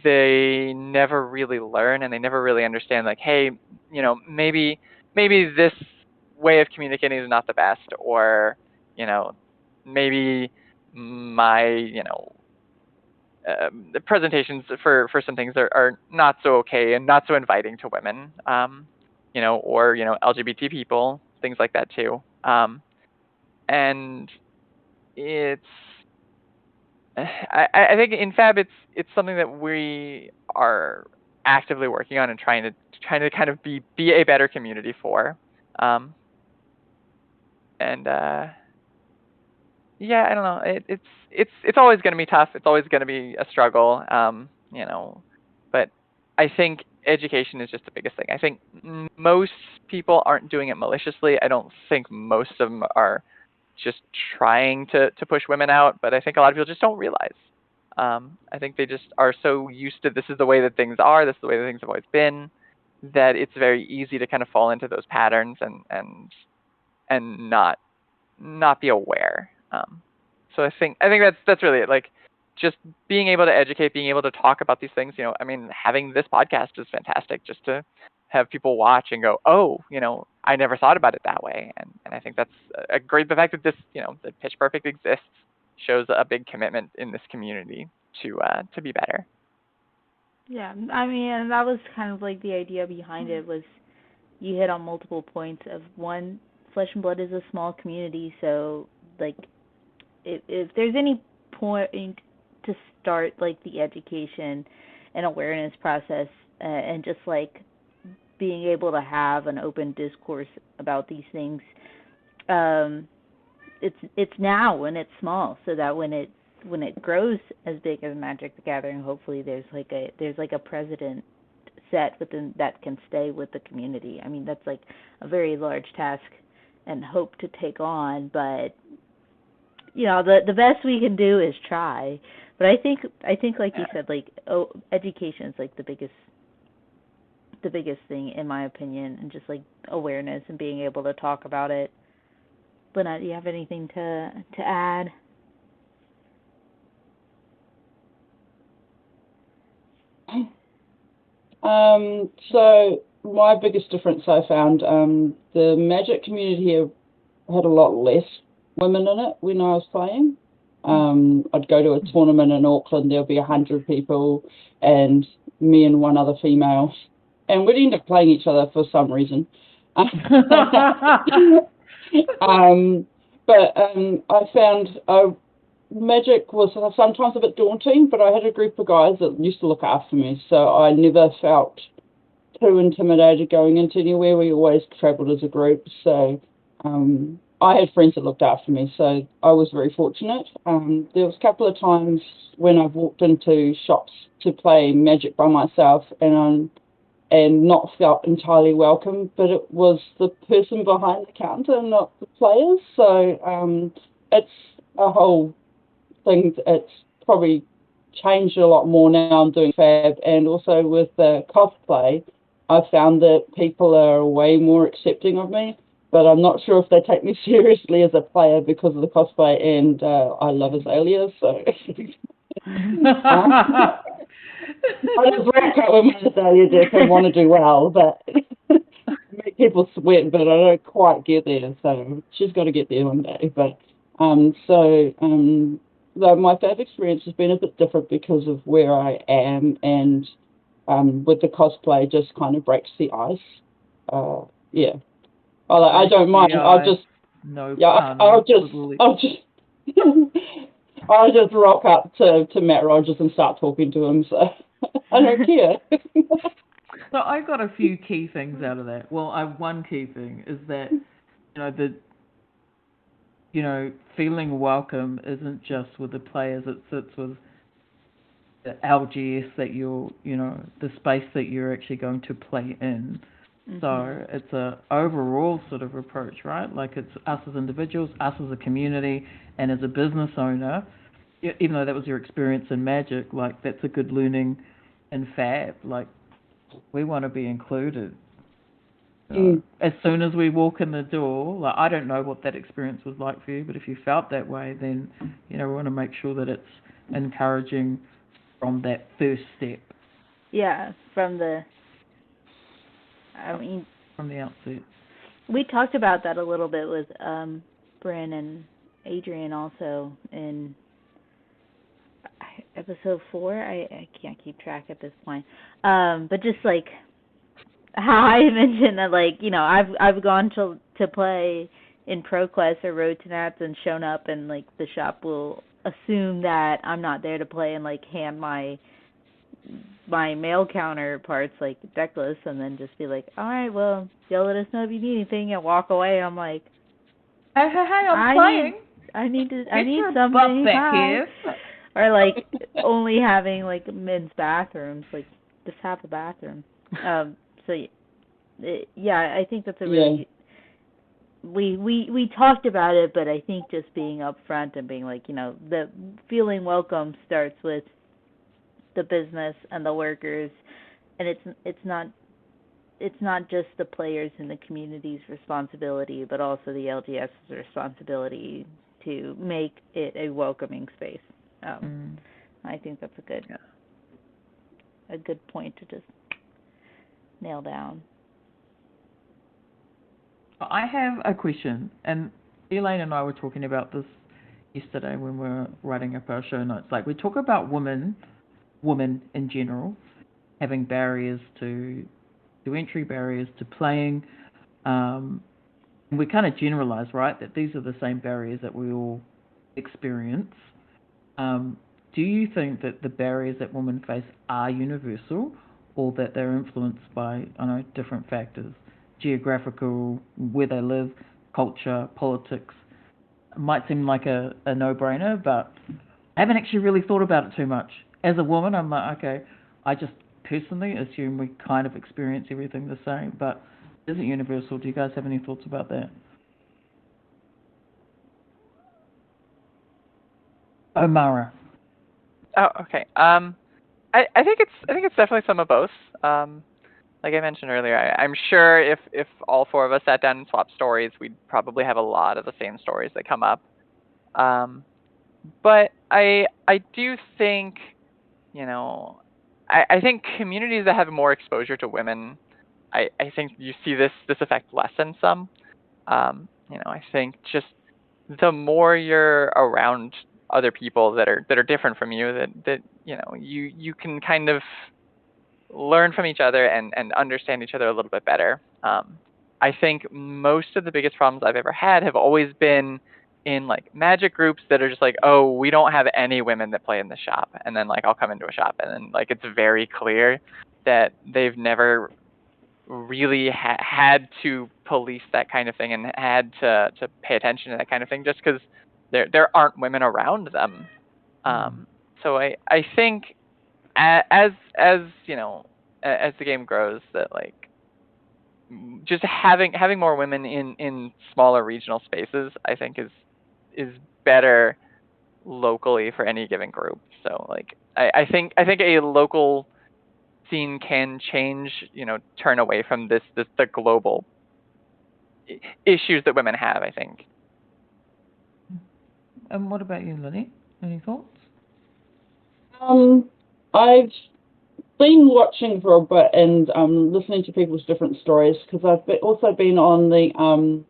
they never really learn and they never really understand hey, maybe this way of communicating is not the best, or maybe my the presentations for some things are not so okay and not so inviting to women, or LGBT people, things like that too. And it's I think in Fab it's something that we are actively working on and trying to kind of be a better community for. Yeah, I don't know. It's always going to be tough. It's always going to be a struggle. But I think education is just the biggest thing. I think most people aren't doing it maliciously. I don't think most of them are just trying to push women out, but I think a lot of people just don't realize. I think they just are so used to this is the way that things are, this is the way that things have always been, that it's very easy to kind of fall into those patterns and not be aware. So I think that's really it. Like, just being able to educate, being able to talk about these things. I mean, having this podcast is fantastic, just to have people watch and go, oh, I never thought about it that way. And I think that's a great, the fact that this, that Pitch Perfect exists shows a big commitment in this community to be better. Yeah, I mean, and that was kind of like the idea behind it, was you hit on multiple points of one, Flesh and Blood is a small community, so like if there's any point to start like the education and awareness process, and just like being able to have an open discourse about these things, it's now when it's small, so that when it grows as big as Magic the Gathering, hopefully there's like a precedent set within that can stay with the community. I mean, that's like a very large task and hope to take on, but the best we can do is try. But I think like you said, like education is like the biggest thing in my opinion, and just like awareness and being able to talk about it. Lynette, do you have anything to add? So my biggest difference I found, the Magic community here had a lot less women in it when I was playing. I'd go to a tournament in Auckland, there'll be 100 people and me and one other female, and we'd end up playing each other for some reason. But I found Magic was sometimes a bit daunting, but I had a group of guys that used to look after me, so I never felt too intimidated going into anywhere. We always travelled as a group, so I had friends that looked after me, so I was very fortunate. There was a couple of times when I've walked into shops to play Magic by myself and not felt entirely welcome, but it was the person behind the counter, not the players. So it's a whole thing. It's probably changed a lot more now. I'm doing Fab, and also with Cosplay, I found that people are way more accepting of me, but I'm not sure if they take me seriously as a player because of the cosplay, and I love Azalea, so I just rock out with my Azalea deck and want to do well, but make people sweat, but I don't quite get there, so she's got to get there one day. But though my Fab experience has been a bit different because of where I am, and with the cosplay just kind of breaks the ice. Yeah. I don't mind. I'll just rock up to Matt Rogers and start talking to him. So I don't care. So I got a few key things out of that. Well, one key thing is that feeling welcome isn't just with the players. It sits with the LGS that you're, the space that you're actually going to play in. Mm-hmm. So it's a overall sort of approach, right? Like it's us as individuals, us as a community, and as a business owner. Even though that was your experience in Magic, like that's a good learning in Fab. Like we want to be included. As soon as we walk in the door, like I don't know what that experience was like for you, but if you felt that way, then we want to make sure that it's encouraging from that first step. Yeah, from the outset. We talked about that a little bit with Bryn and Adrian also in episode 4. I can't keep track at this point. But just like how I mentioned that, like, I've gone to play in ProQuest or Road to Nats and shown up, and like the shop will assume that I'm not there to play and like hand my male counterparts like deck lists, and then just be like, all right, well, y'all let us know if you need anything, and walk away. I'm like, hey, I'm playing. I need something back here. Or like only having like men's bathrooms, like just have a bathroom. So yeah, I think that's a really we talked about it, but I think just being upfront and being like, the feeling welcome starts with the business and the workers, and it's not just the players and the community's responsibility, but also the LGS's responsibility to make it a welcoming space. I think that's a good point to just nail down. I have a question, and Elaine and I were talking about this yesterday when we were writing up our show notes. Like, we talk about women in general having barriers to entry, barriers to playing. And we kind of generalize, right, that these are the same barriers that we all experience. Do you think that the barriers that women face are universal, or that they're influenced by, different factors? Geographical, where they live, culture, politics. It might seem like a no-brainer, but I haven't actually really thought about it too much. As a woman, I'm like, okay, I just personally assume we kind of experience everything the same, but is it universal? Do you guys have any thoughts about that? Mara. Oh, okay. I think it's definitely some of both. Like I mentioned earlier, I'm sure if all four of us sat down and swapped stories, we'd probably have a lot of the same stories that come up. But I do think, I think communities that have more exposure to women, I think you see this effect lessen some. I think just the more you're around other people that are different from you, that you can kind of learn from each other and understand each other a little bit better. I think most of the biggest problems I've ever had have always been in like magic groups that are just like, oh, we don't have any women that play in the shop, and then like I'll come into a shop and then like it's very clear that they've never really had to police that kind of thing and had to pay attention to that kind of thing just because there aren't women around them. So I think as as the game grows, that like just having more women in smaller regional spaces, I think is better locally for any given group. So like I think a local scene can change, turn away from the global issues that women have, I think. And what about you, Lynette? Any thoughts? I've been watching for a bit and listening to people's different stories, because I've also been on the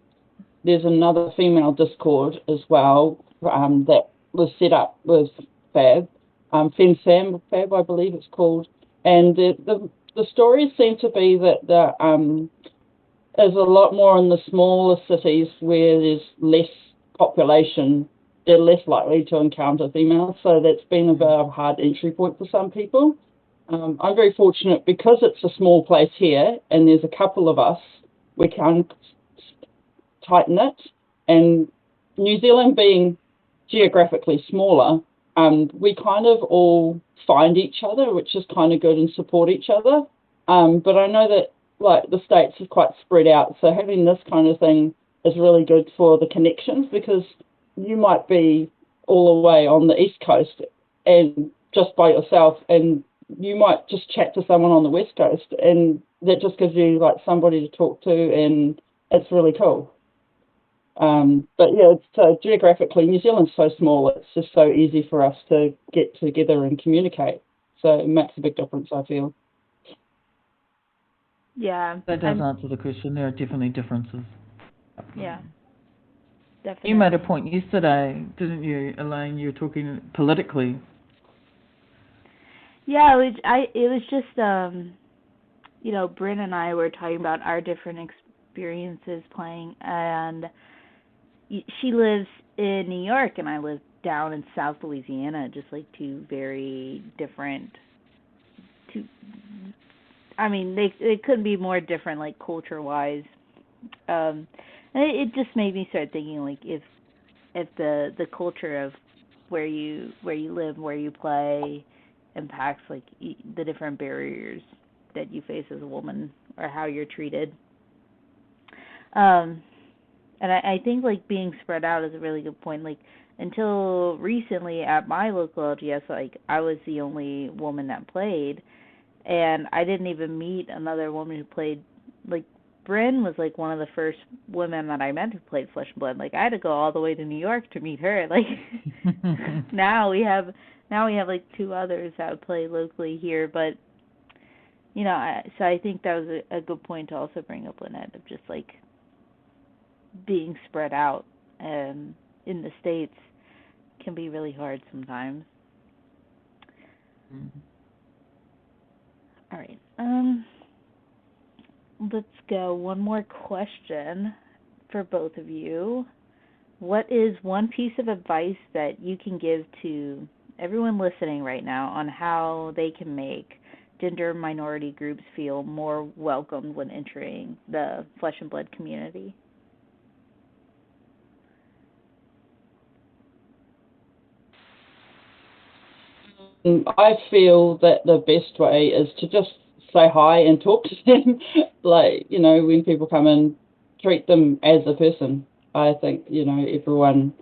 there's another female Discord as well that was set up with Fab, FemSam Fab, I believe it's called, and the stories seem to be that there's a lot more in the smaller cities where there's less population. They're less likely to encounter females, so that's been a bit of a hard entry point for some people. I'm very fortunate because it's a small place here and there's a couple of us, we can tighten it. And New Zealand being geographically smaller, we kind of all find each other, which is kind of good, and support each other. But I know that like the States is quite spread out, so having this kind of thing is really good for the connections, because you might be all the way on the East Coast and just by yourself, and you might just chat to someone on the West Coast, and that just gives you like somebody to talk to, and it's really cool. But yeah, so geographically, New Zealand's so small, it's just so easy for us to get together and communicate. So it makes a big difference, I feel. Yeah. That does answer the question. There are definitely differences. Yeah. Definitely. You made a point yesterday, didn't you, Elaine? You were talking politically. Yeah, it was just Bryn and I were talking about our different experiences playing, and she lives in New York and I live down in South Louisiana, just like two very different they couldn't be more different, like culture-wise. And it just made me start thinking, like, if the culture of where you live, where you play, impacts like the different barriers that you face as a woman or how you're treated. And I think like being spread out is a really good point. Like until recently at my local LGS, like I was the only woman that played, and I didn't even meet another woman who played. Like Bryn was like one of the first women that I met who played Flesh and Blood. Like I had to go all the way to New York to meet her. Like now we have like two others that play locally here, but you know, so I think that was a good point to also bring up, Lynette, of just like being spread out in the States can be really hard sometimes. Mm-hmm. All right. Let's go. One more question for both of you. What is one piece of advice that you can give to everyone listening right now on how they can make gender minority groups feel more welcomed when entering the Flesh and Blood community? I feel that the best way is to just say hi and talk to them. Like, you know, when people come in, treat them as a person. I think, you know, everyone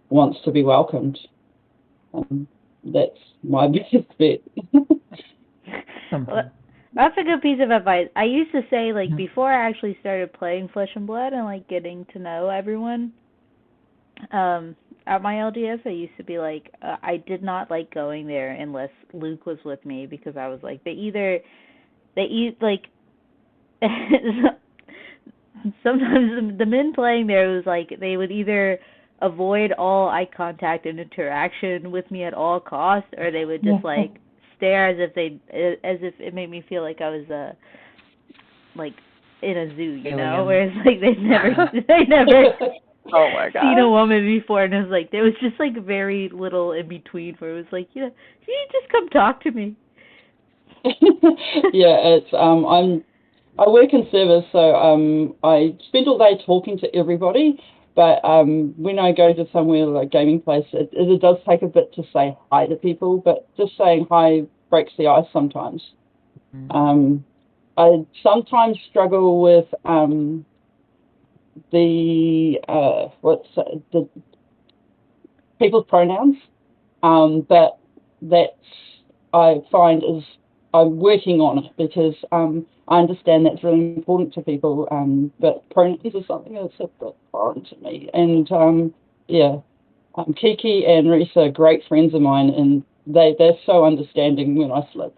wants to be welcomed. That's my best bet. Well, that's a good piece of advice. I used to say, like, before I actually started playing Flesh and Blood and, like, getting to know everyone, at my LGS, I used to be like, I did not like going there unless Luke was with me, because I was like, like, sometimes the men playing there was like, they would either avoid all eye contact and interaction with me at all costs, or they would just like stare as if it made me feel like I was like in a zoo, you know, whereas like they never Oh my god. seen a woman before, and it was like there was just like very little in between where it was like, you just come talk to me. Yeah, it's I work in service, so I spend all day talking to everybody. But when I go to somewhere like a gaming place, it does take a bit to say hi to people. But just saying hi breaks the ice sometimes. I sometimes struggle with the people's pronouns, but that's I find is I'm working on it, because I understand that's really important to people, but pronouns is something that's a bit foreign to me. And Kiki and Risa are great friends of mine, and they're so understanding when I slip.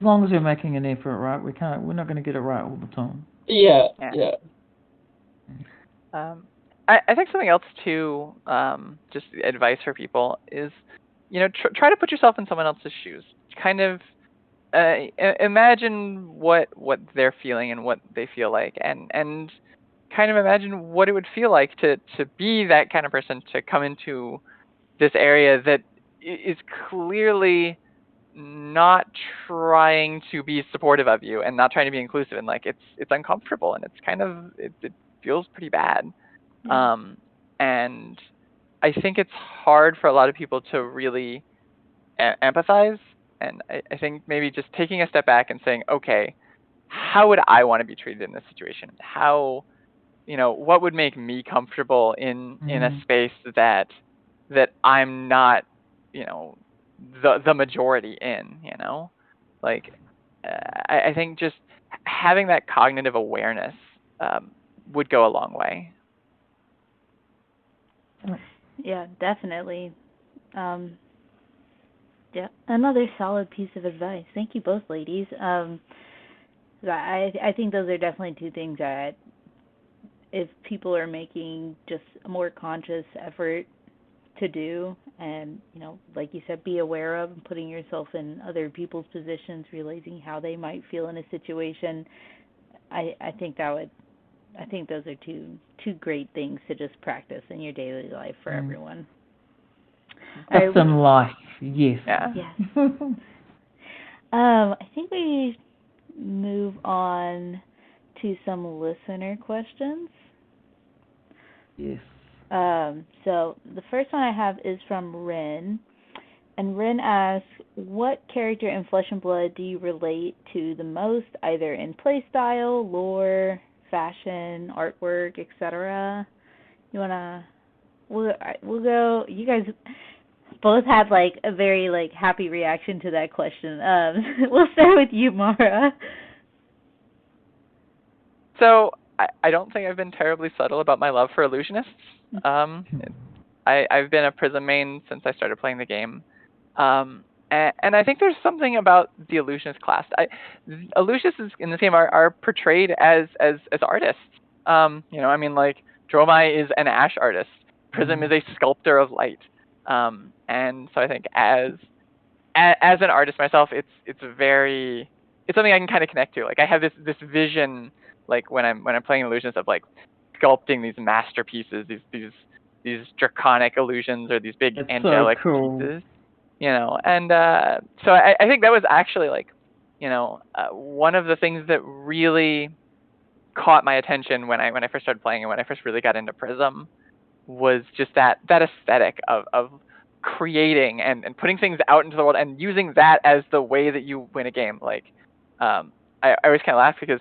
As long as you're making an effort, right? We're not going to get it right all the time. Yeah. I think something else too, just advice for people is, you know, try to put yourself in someone else's shoes. Kind of imagine what they're feeling and what they feel like, and kind of imagine what it would feel like to be that kind of person, to come into this area that is clearly not trying to be supportive of you and not trying to be inclusive, and like it's uncomfortable, and it's kind of it feels pretty bad. And I think it's hard for a lot of people to really empathize, and I think maybe just taking a step back and saying, okay, how would I want to be treated in this situation? How, you know, what would make me comfortable in a space that I'm not, you know, the majority in, you know? Like, I think just having that cognitive awareness would go a long way. Yeah, definitely. Yeah, another solid piece of advice. Thank you both, ladies. I think those are definitely two things that if people are making just a more conscious effort to do, and you know, like you said, be aware of and putting yourself in other people's positions, realizing how they might feel in a situation. I think those are two great things to just practice in your daily life for everyone. Just in life, yes. Yeah. Yes. I think we move on to some listener questions. Yes. So the first one I have is from Rin, and Rin asks, what character in Flesh and Blood do you relate to the most, either in playstyle, lore, fashion, artwork, etc. You wanna? We'll go. You guys both had like a very like happy reaction to that question. We'll start with you, Mara. So I don't think I've been terribly subtle about my love for illusionists. I've been a Prism main since I started playing the game. And I think there's something about the illusionist class. Illusionists in this game are portrayed as artists. I mean, like, Dromai is an ash artist. Prism is a sculptor of light. And so I think as an artist myself, it's something I can kind of connect to. Like, I have this vision, like when I'm playing illusions, of like sculpting these masterpieces, these draconic illusions, or these big angelic pieces. And so I think that was actually like, one of the things that really caught my attention when I first started playing and when I first really got into Prism, was just that aesthetic of creating and putting things out into the world and using that as the way that you win a game. Like, I always kind of laugh because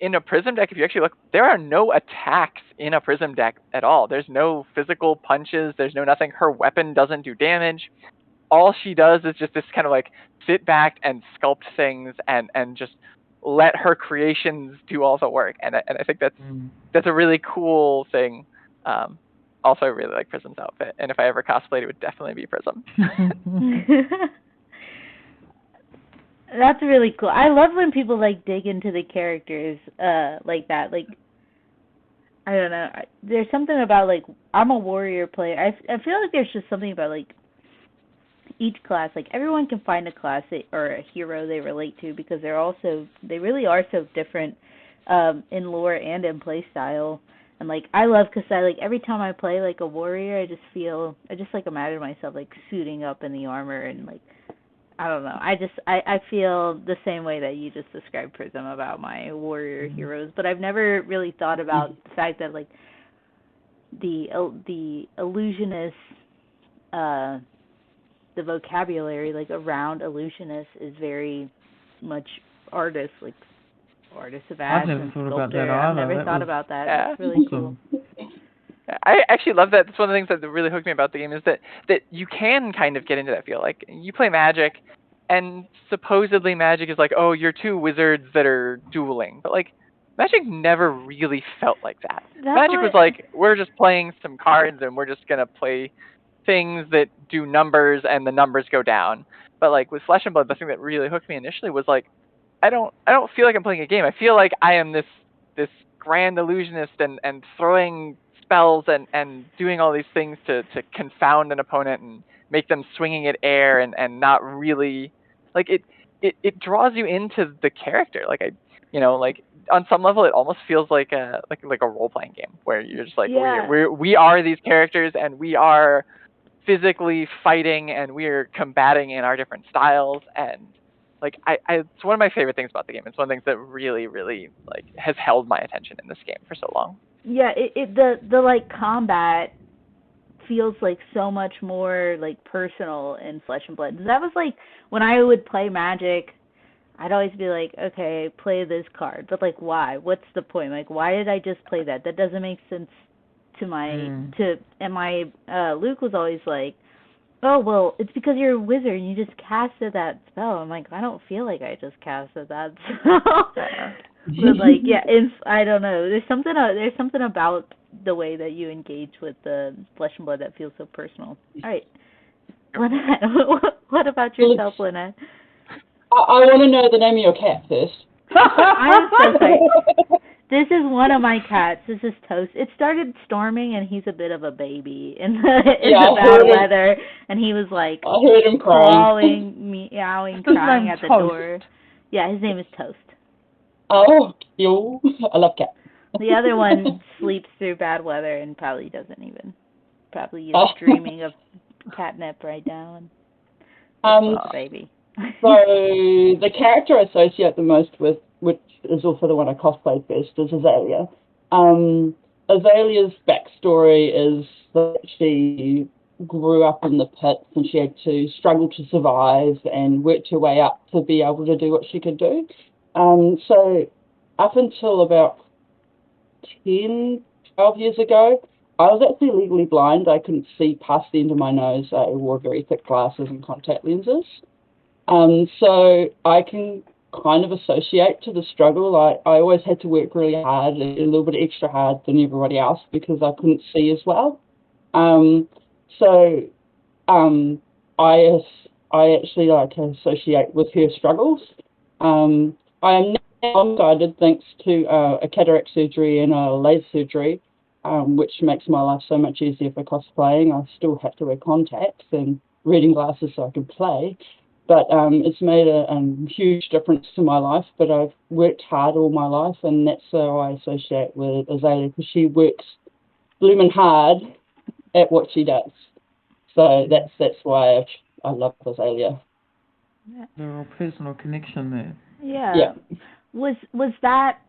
in a Prism deck, if you actually look, there are no attacks in a Prism deck at all. There's no physical punches. There's no nothing. Her weapon doesn't do damage. All she does is just this kind of like sit back and sculpt things and just let her creations do all the work. And I think that's a really cool thing. Also, I really like Prism's outfit, and if I ever cosplayed, it would definitely be Prism. That's really cool. I love when people like dig into the characters like that. Like, I don't know. There's something about, like, I'm a warrior player. I feel like there's just something about like each class. Like, everyone can find a class or a hero they relate to, because they really are so different in lore and in play style. And like, I love, because like every time I play like a warrior, I just like imagine myself like suiting up in the armor, and like, I don't know. I feel the same way that you just described, Prism, about my warrior heroes. But I've never really thought about the fact that like the illusionist, the vocabulary like around illusionist is very much artist, like artist of ash and sculptor. I've never thought about that. Yeah. It's really cool. I actually love that. That's one of the things that really hooked me about the game, is that you can kind of get into that feel. Like, you play Magic, and supposedly Magic is like, oh, you're two wizards that are dueling. But like, Magic never really felt like that. Magic was like, we're just playing some cards, and we're just gonna play things that do numbers, and the numbers go down. But like with Flesh and Blood, the thing that really hooked me initially was like, I don't feel like I'm playing a game. I feel like I am this grand illusionist and throwing spells and doing all these things to confound an opponent and make them swinging at air and not really, like, it draws you into the character. Like, like on some level it almost feels like a role playing game where you're just like, we are these characters, and we are physically fighting, and we're combating in our different styles. And like, it's one of my favorite things about the game. It's one of the things that really, really like has held my attention in this game for so long. Yeah, the like combat feels like so much more like personal in Flesh and Blood. That was like when I would play Magic, I'd always be like, okay, play this card, but like, why? What's the point? Like, why did I just play that? That doesn't make sense to my Luke was always like, oh, well, it's because you're a wizard and you just casted that spell. I'm like, I don't feel like I just casted that spell. But like, yeah, I don't know. There's something about the way that you engage with the Flesh and Blood that feels so personal. All right, Lynette, what about yourself, Lynette? I want to know the name of your cat first. I'm so sorry. This is one of my cats. This is Toast. It started storming, and he's a bit of a baby in the bad weather, and he was like I heard him crawling, meowing, crying at the door. Yeah, his name is Toast. Oh, yo, I love cats. The other one sleeps through bad weather and probably is dreaming of catnip right now. And baby. So the character I associate the most with, which is also the one I cosplayed first, is Azalea. Azalea's backstory is that she grew up in the pits and she had to struggle to survive and worked her way up to be able to do what she could do. So up until about 10, 12 years ago, I was actually legally blind. I couldn't see past the end of my nose. I wore very thick glasses and contact lenses. So I can kind of associate to the struggle. I always had to work really hard, a little bit extra hard than everybody else because I couldn't see as well. So I actually like to associate with her struggles. I am now guided thanks to a cataract surgery and a laser surgery, which makes my life so much easier for cosplaying. I still have to wear contacts and reading glasses so I can play, but it's made a huge difference to my life. But I've worked hard all my life, and that's how I associate with Azalea, because she works blooming hard at what she does. So that's why I love Azalea. The real personal connection there. Yeah. Was that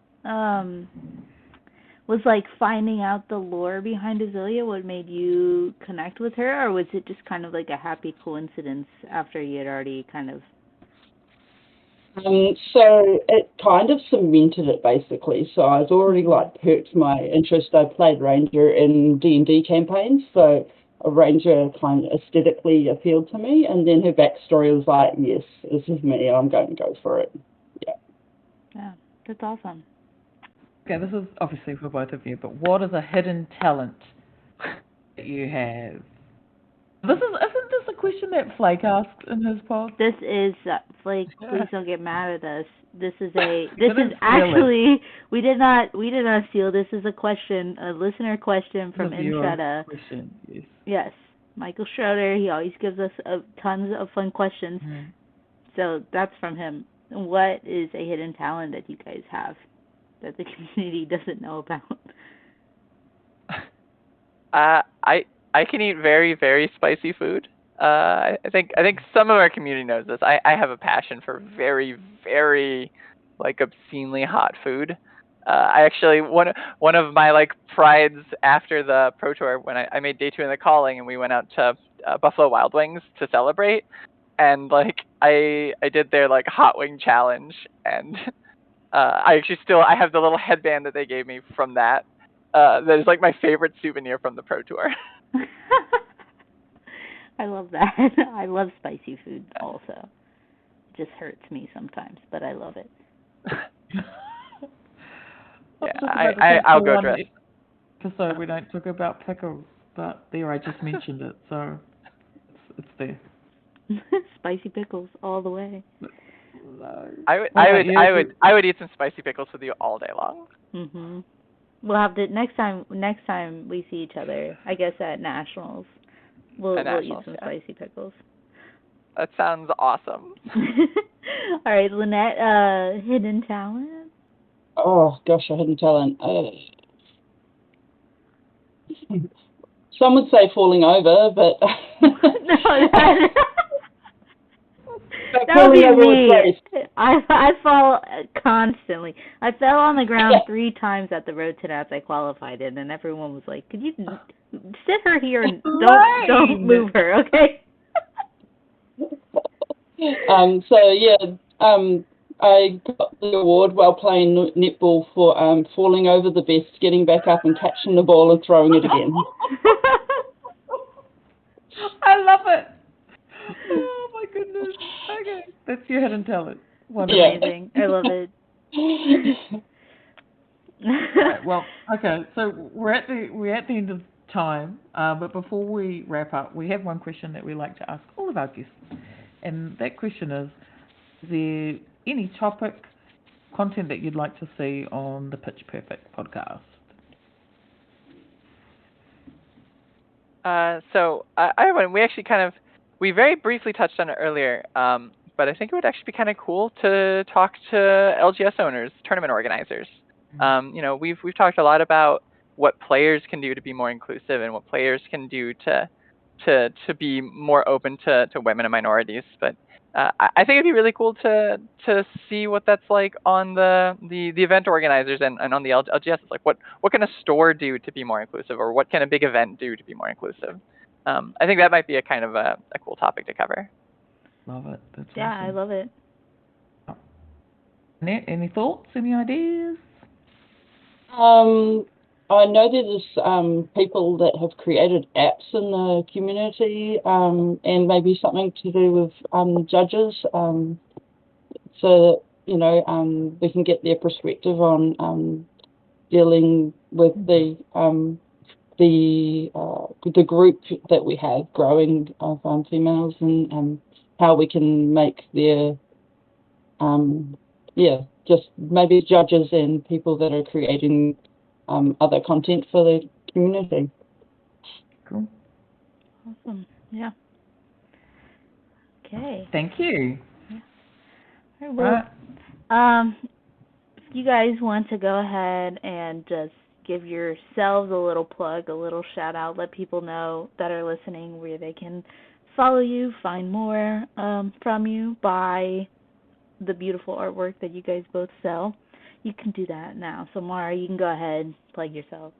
was like finding out the lore behind Azalea what made you connect with her, or was it just kind of like a happy coincidence after you had already kind of? So it kind of cemented it basically. So I was already like perked my interest. I played Ranger in D&D campaigns, so a Ranger kind of aesthetically appealed to me, and then her backstory was like, yes, this is me, I'm going to go for it. Yeah, that's awesome. Okay, this is obviously for both of you, but what is a hidden talent that you have? Isn't this a question that Flake asked in his pod? This is Flake. Please don't get mad at us. This is actually we did not steal. This is a question, a listener question from Intretta. Question, yes. Yes, Michael Schroeder. He always gives us tons of fun questions. Mm-hmm. So that's from him. What is a hidden talent that you guys have that the community doesn't know about? I can eat very, very spicy food. I think some of our community knows this. I have a passion for very, very like obscenely hot food. I actually one of my like prides after the Pro Tour when I made day 2 in the calling and we went out to Buffalo Wild Wings to celebrate, and like I did their like hot wing challenge, and I have the little headband that they gave me from that. That is like my favorite souvenir from the Pro Tour. I love that. I love spicy food also. It just hurts me sometimes, but I love it. Yeah, I'll go dress. So we don't talk about pickles, but there I just mentioned it, so it's there. Spicy pickles all the way. No. I would eat some spicy pickles with you all day long. Mhm. We'll have to next time we see each other. I guess at Nationals, we'll eat some spicy pickles. That sounds awesome. All right, Lynette, hidden talent. Oh gosh, a hidden talent. Some would say falling over, but No, that would be me. I fall constantly. I fell on the ground 3 times at the road today as I qualified in, and everyone was like, "Could you sit her here and don't move her, okay?" I got the award while playing netball for falling over the best, getting back up and catching the ball and throwing it again. I love it. Oh my goodness. Okay, that's your hidden talent. Amazing. I love it. Right, well, okay, so we're at the end of time, but before we wrap up, we have one question that we like to ask all of our guests, and that question is there any topic, content that you'd like to see on the Pitch Perfect podcast? So we very briefly touched on it earlier, but I think it would actually be kind of cool to talk to LGS owners, tournament organizers. Mm-hmm. We've talked a lot about what players can do to be more inclusive and what players can do to be more open to women and minorities. But I think it'd be really cool to see what that's like on the event organizers and on the LGS. Like what can a store do to be more inclusive, or what can a big event do to be more inclusive? I think that might be a kind of a cool topic to cover. Love it. That's awesome. I love it. Lynette, any thoughts, any ideas? I know there's people that have created apps in the community, and maybe something to do with judges, so that we can get their perspective on dealing with the group that we have growing of females, and how we can make their just maybe judges and people that are creating other content for the community. Cool. Awesome. Yeah. Okay. Thank you. All right, well, if you guys want to go ahead and just give yourselves a little plug, a little shout out, let people know that are listening where they can follow you, find more from you, buy the beautiful artwork that you guys both sell, you can do that now. So Mara, you can go ahead and plug yourself.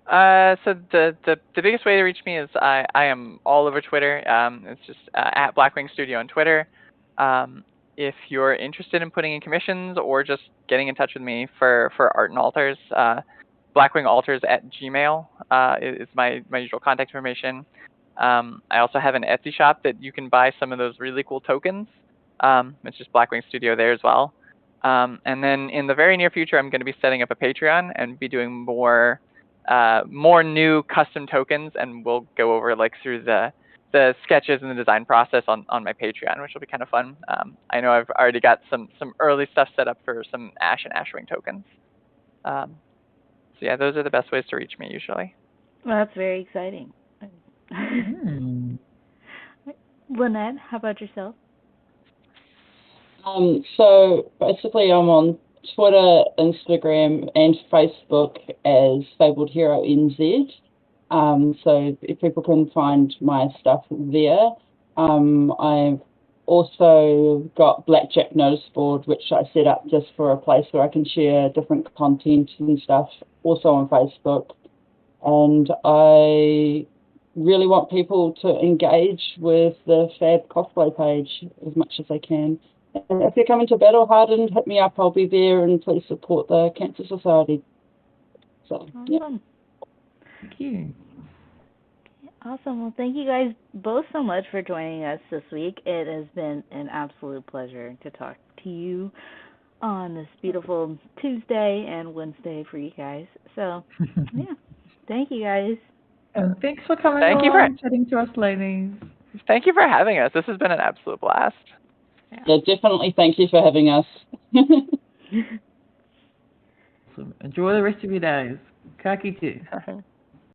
So the biggest way to reach me is I am all over Twitter. It's just at Blackwing Studio on Twitter. If you're interested in putting in commissions or just getting in touch with me for art and altars, blackwingaltars@gmail is my usual contact information. I also have an Etsy shop that you can buy some of those really cool tokens. It's just Blackwing Studio there as well. And then in the very near future, I'm going to be setting up a Patreon and be doing more new custom tokens, and we'll go over through the sketches and the design process on my Patreon, which will be kind of fun. I know I've already got some early stuff set up for some Ash and Ashwing tokens. So yeah, those are the best ways to reach me usually. Well, that's very exciting. Lynette, how about yourself? So basically, I'm on Twitter, Instagram, and Facebook as Fabled Hero NZ. So if people can find my stuff there. I've also got Blackjack Notice Board, which I set up just for a place where I can share different content and stuff, also on Facebook. And I really want people to engage with the Fab Cosplay page as much as they can. And if you're coming to Battle Hardened, hit me up. I'll be there, and please support the Cancer Society. So, Awesome. Yeah. Thank you. Awesome. Well, thank you guys both so much for joining us this week. It has been an absolute pleasure to talk to you on this beautiful Tuesday and Wednesday for you guys. So, yeah. Thank you guys. And thanks for coming Thank you along, chatting to us, ladies. Thank you for having us. This has been an absolute blast. Yeah, definitely. Thank you for having us. So enjoy the rest of your days. Ka kite.